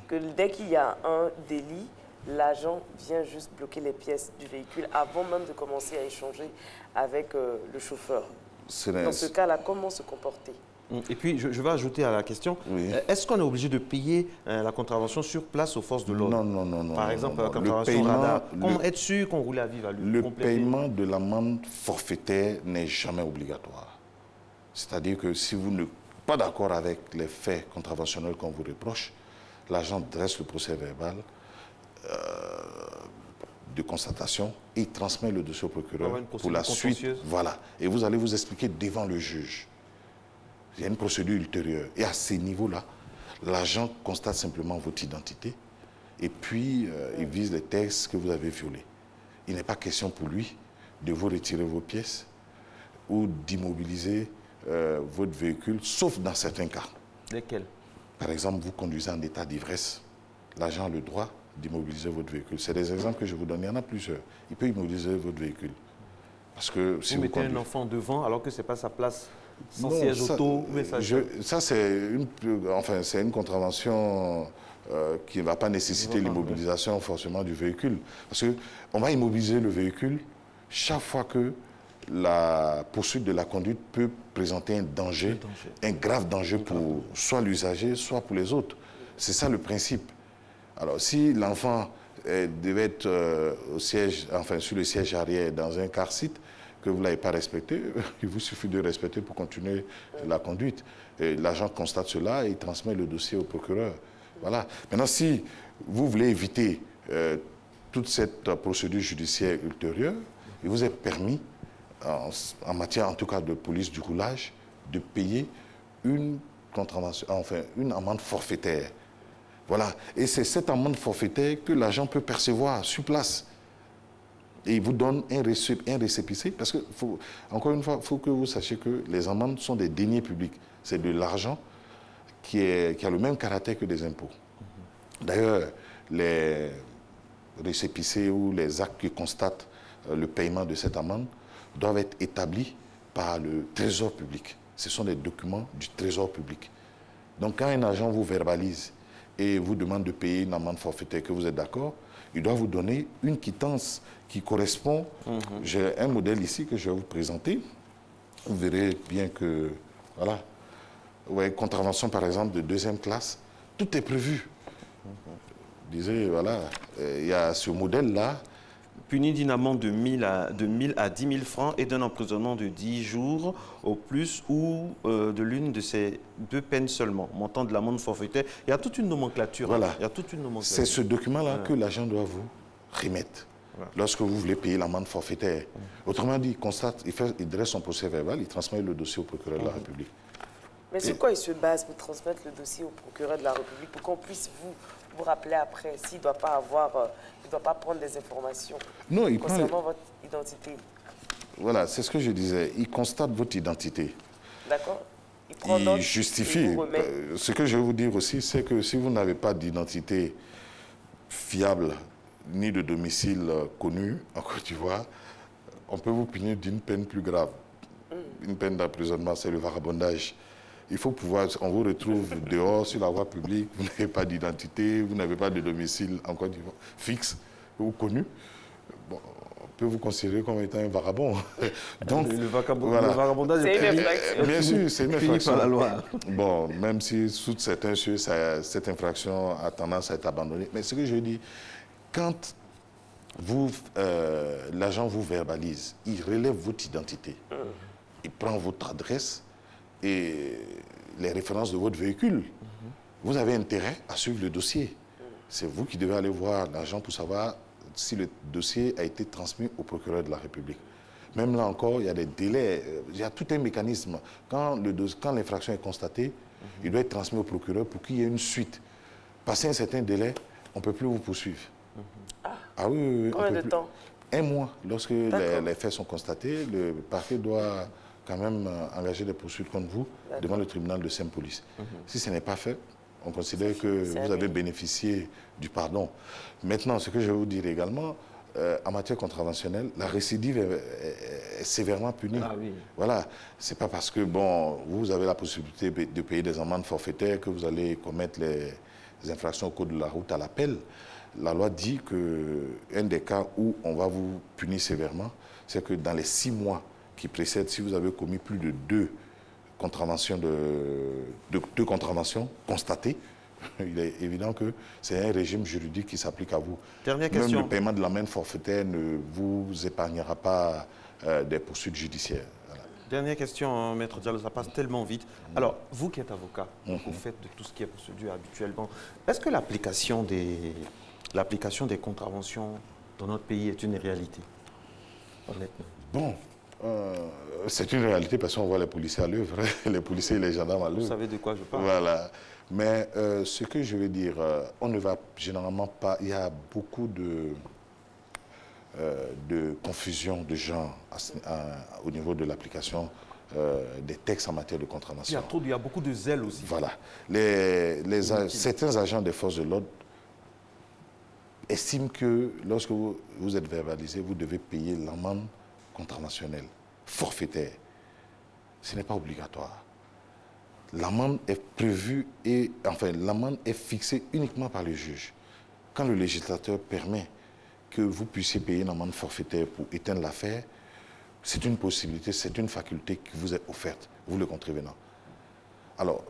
que dès qu'il y a un délit, l'agent vient juste bloquer les pièces du véhicule avant même de commencer à échanger avec le chauffeur. Dans ce cas-là, comment se comporter? Et puis, je vais ajouter à la question, est-ce qu'on est obligé de payer la contravention sur place aux forces de l'ordre? Non. Par exemple, la contravention radar, être sûr qu'on roulait à vive allure. Le paiement de l'amende forfaitaire n'est jamais obligatoire. C'est-à-dire que si vous n'êtes pas d'accord avec les faits contraventionnels qu'on vous reproche, l'agent dresse le procès verbal de constatation et transmet le dossier au procureur pour la suite. Voilà. Et vous allez vous expliquer devant le juge. Il y a une procédure ultérieure. Et à ce niveau-là, l'agent constate simplement votre identité et puis il vise les textes que vous avez violés. Il n'est pas question pour lui de vous retirer vos pièces ou d'immobiliser votre véhicule, sauf dans certains cas. Lesquels? Par exemple, vous conduisez en état d'ivresse. L'agent a le droit d'immobiliser votre véhicule. C'est des exemples que je vous donne. Il y en a plusieurs. Il peut immobiliser votre véhicule. Parce que si vous mettez un enfant devant alors que ce n'est pas sa place, sans siège auto, ça c'est une contravention qui ne va pas nécessiter l'immobilisation forcément du véhicule. Parce qu'on va immobiliser le véhicule chaque fois que la poursuite de la conduite peut présenter un danger, un grave danger pour soit l'usager, soit pour les autres. C'est ça le principe. Alors si l'enfant devait être au siège, sur le siège arrière dans un car seat, que vous ne l'avez pas respecté, il vous suffit de respecter pour continuer la conduite. L'agent constate cela et il transmet le dossier au procureur. Voilà. Maintenant, si vous voulez éviter toute cette procédure judiciaire ultérieure, il vous est permis, en matière en tout cas de police du roulage, de payer une amende forfaitaire. Voilà. Et c'est cette amende forfaitaire que l'agent peut percevoir sur place. Et il vous donne un récépissé, parce que, encore une fois, il faut que vous sachiez que les amendes sont des deniers publics. C'est de l'argent qui a le même caractère que des impôts. D'ailleurs, les récépissés ou les actes qui constatent le paiement de cette amende doivent être établis par le Trésor public. Ce sont des documents du Trésor public. Donc, quand un agent vous verbalise et vous demande de payer une amende forfaitaire, que vous êtes d'accord, il doit vous donner une quittance qui correspond. J'ai un modèle ici que je vais vous présenter. Vous verrez bien que, voilà, contravention par exemple de 2e classe, tout est prévu. Je disais, voilà, il y a ce modèle-là. Puni d'une amende de 1 000 à 10 000 francs et d'un emprisonnement de 10 jours au plus ou de l'une de ces 2 peines seulement. Montant de l'amende forfaitaire. Il y a toute une nomenclature. Voilà. Il y a toute une nomenclature. C'est ce document-là que l'agent doit vous remettre lorsque vous voulez payer l'amende forfaitaire. Autrement dit, il dresse son procès verbal, il transmet le dossier au procureur de la République. Mais sur quoi il se base pour transmettre le dossier au procureur de la République pour qu'on puisse vous rappeler après s'il ne doit pas prendre des informations concernant votre identité? Voilà, c'est ce que je disais. Il constate votre identité. D'accord. Il justifie. Ce que je vais vous dire aussi, c'est que si vous n'avez pas d'identité fiable ni de domicile connu en Côte d'Ivoire, on peut vous punir d'une peine plus grave. Une peine d'emprisonnement, c'est le vagabondage. Il faut pouvoir, on vous retrouve dehors sur la voie publique, vous n'avez pas d'identité, vous n'avez pas de domicile en Côte d'Ivoire fixe ou connu. Bon, on peut vous considérer comme étant un vagabond. Donc, le vagabondage est une infraction. Bien sûr, c'est une infraction. Par la loi. Bon, même si sous certains cieux, cette infraction a tendance à être abandonnée. Mais ce que je dis, quand l'agent vous verbalise, il relève votre identité, il prend votre adresse et les références de votre véhicule. Vous avez intérêt à suivre le dossier. C'est vous qui devez aller voir l'agent pour savoir si le dossier a été transmis au procureur de la République. Même là encore, il y a des délais, il y a tout un mécanisme. Quand l'infraction est constatée, il doit être transmis au procureur pour qu'il y ait une suite. Passé un certain délai, on ne peut plus vous poursuivre. Ah oui. Combien de temps? 1 mois. Lorsque les faits sont constatés, le parquet doit quand même engager des poursuites contre vous devant le tribunal de Saint-Police. Si ce n'est pas fait, on considère que vous avez bénéficié du pardon. Maintenant, ce que je vais vous dire également, en matière contraventionnelle, la récidive est sévèrement punie. Voilà. Ce n'est pas parce que vous avez la possibilité de payer des amendes forfaitaires que vous allez commettre les infractions au code de la route à l'appel. La loi dit qu'un des cas où on va vous punir sévèrement, c'est que dans les 6 mois qui précèdent, si vous avez commis plus de 2 contraventions deux contraventions constatées, il est évident que c'est un régime juridique qui s'applique à vous. Dernière question. Même le paiement de l'amende forfaitaire ne vous épargnera pas des poursuites judiciaires. Voilà. Dernière question, Maître Diallo, ça passe tellement vite. Alors, vous qui êtes avocat, vous faites de tout ce qui est procédure habituellement, est-ce que l'application des contraventions dans notre pays est une réalité, honnêtement? Bon, c'est une réalité parce qu'on voit les policiers à l'œuvre, les policiers et les gendarmes à l'œuvre. Vous savez de quoi je parle. Voilà. Mais ce que je veux dire, on ne va généralement pas... Il y a beaucoup de confusion de genre au niveau de l'application des textes en matière de contravention. Il y a beaucoup de zèle aussi. Voilà. Certains agents des forces de l'ordre estiment que lorsque vous êtes verbalisé, vous devez payer l'amende contraventionnelle, forfaitaire. Ce n'est pas obligatoire. L'amende est prévue l'amende est fixée uniquement par le juge. Quand le législateur permet que vous puissiez payer une amende forfaitaire pour éteindre l'affaire, c'est une possibilité, c'est une faculté qui vous est offerte, vous le contrevenant. Alors,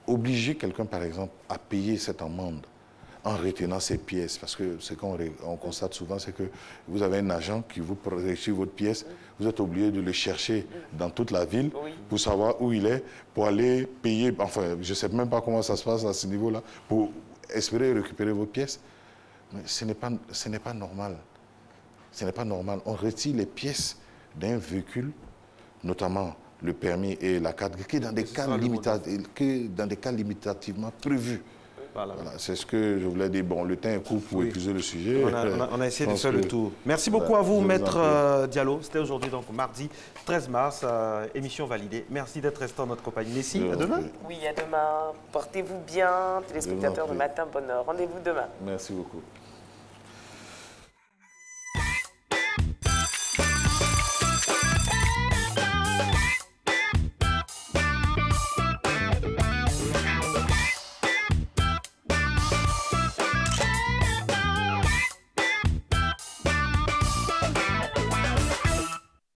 obliger quelqu'un, par exemple, à payer cette amende en retenant ses pièces, parce que ce qu'on constate souvent, c'est que vous avez un agent qui vous reçoit votre pièce, vous êtes obligé de le chercher dans toute la ville pour savoir où il est, pour aller payer, enfin, je ne sais même pas comment ça se passe à ce niveau-là, pour espérer récupérer votre pièce. Mais ce n'est pas normal. Ce n'est pas normal. On retire les pièces d'un véhicule, notamment le permis et la carte, que dans des cas limitativement prévus. Voilà, c'est ce que je voulais dire. Bon, le temps est court pour épuiser le sujet. On a essayé de faire le tour. Merci beaucoup à vous, Maître Diallo. C'était aujourd'hui, donc mardi 13 mars, émission validée. Merci d'être resté en notre compagnie. Messi, à demain. Oui, à demain. Portez-vous bien, téléspectateurs de Matin Bonheur. Rendez-vous demain. Merci beaucoup.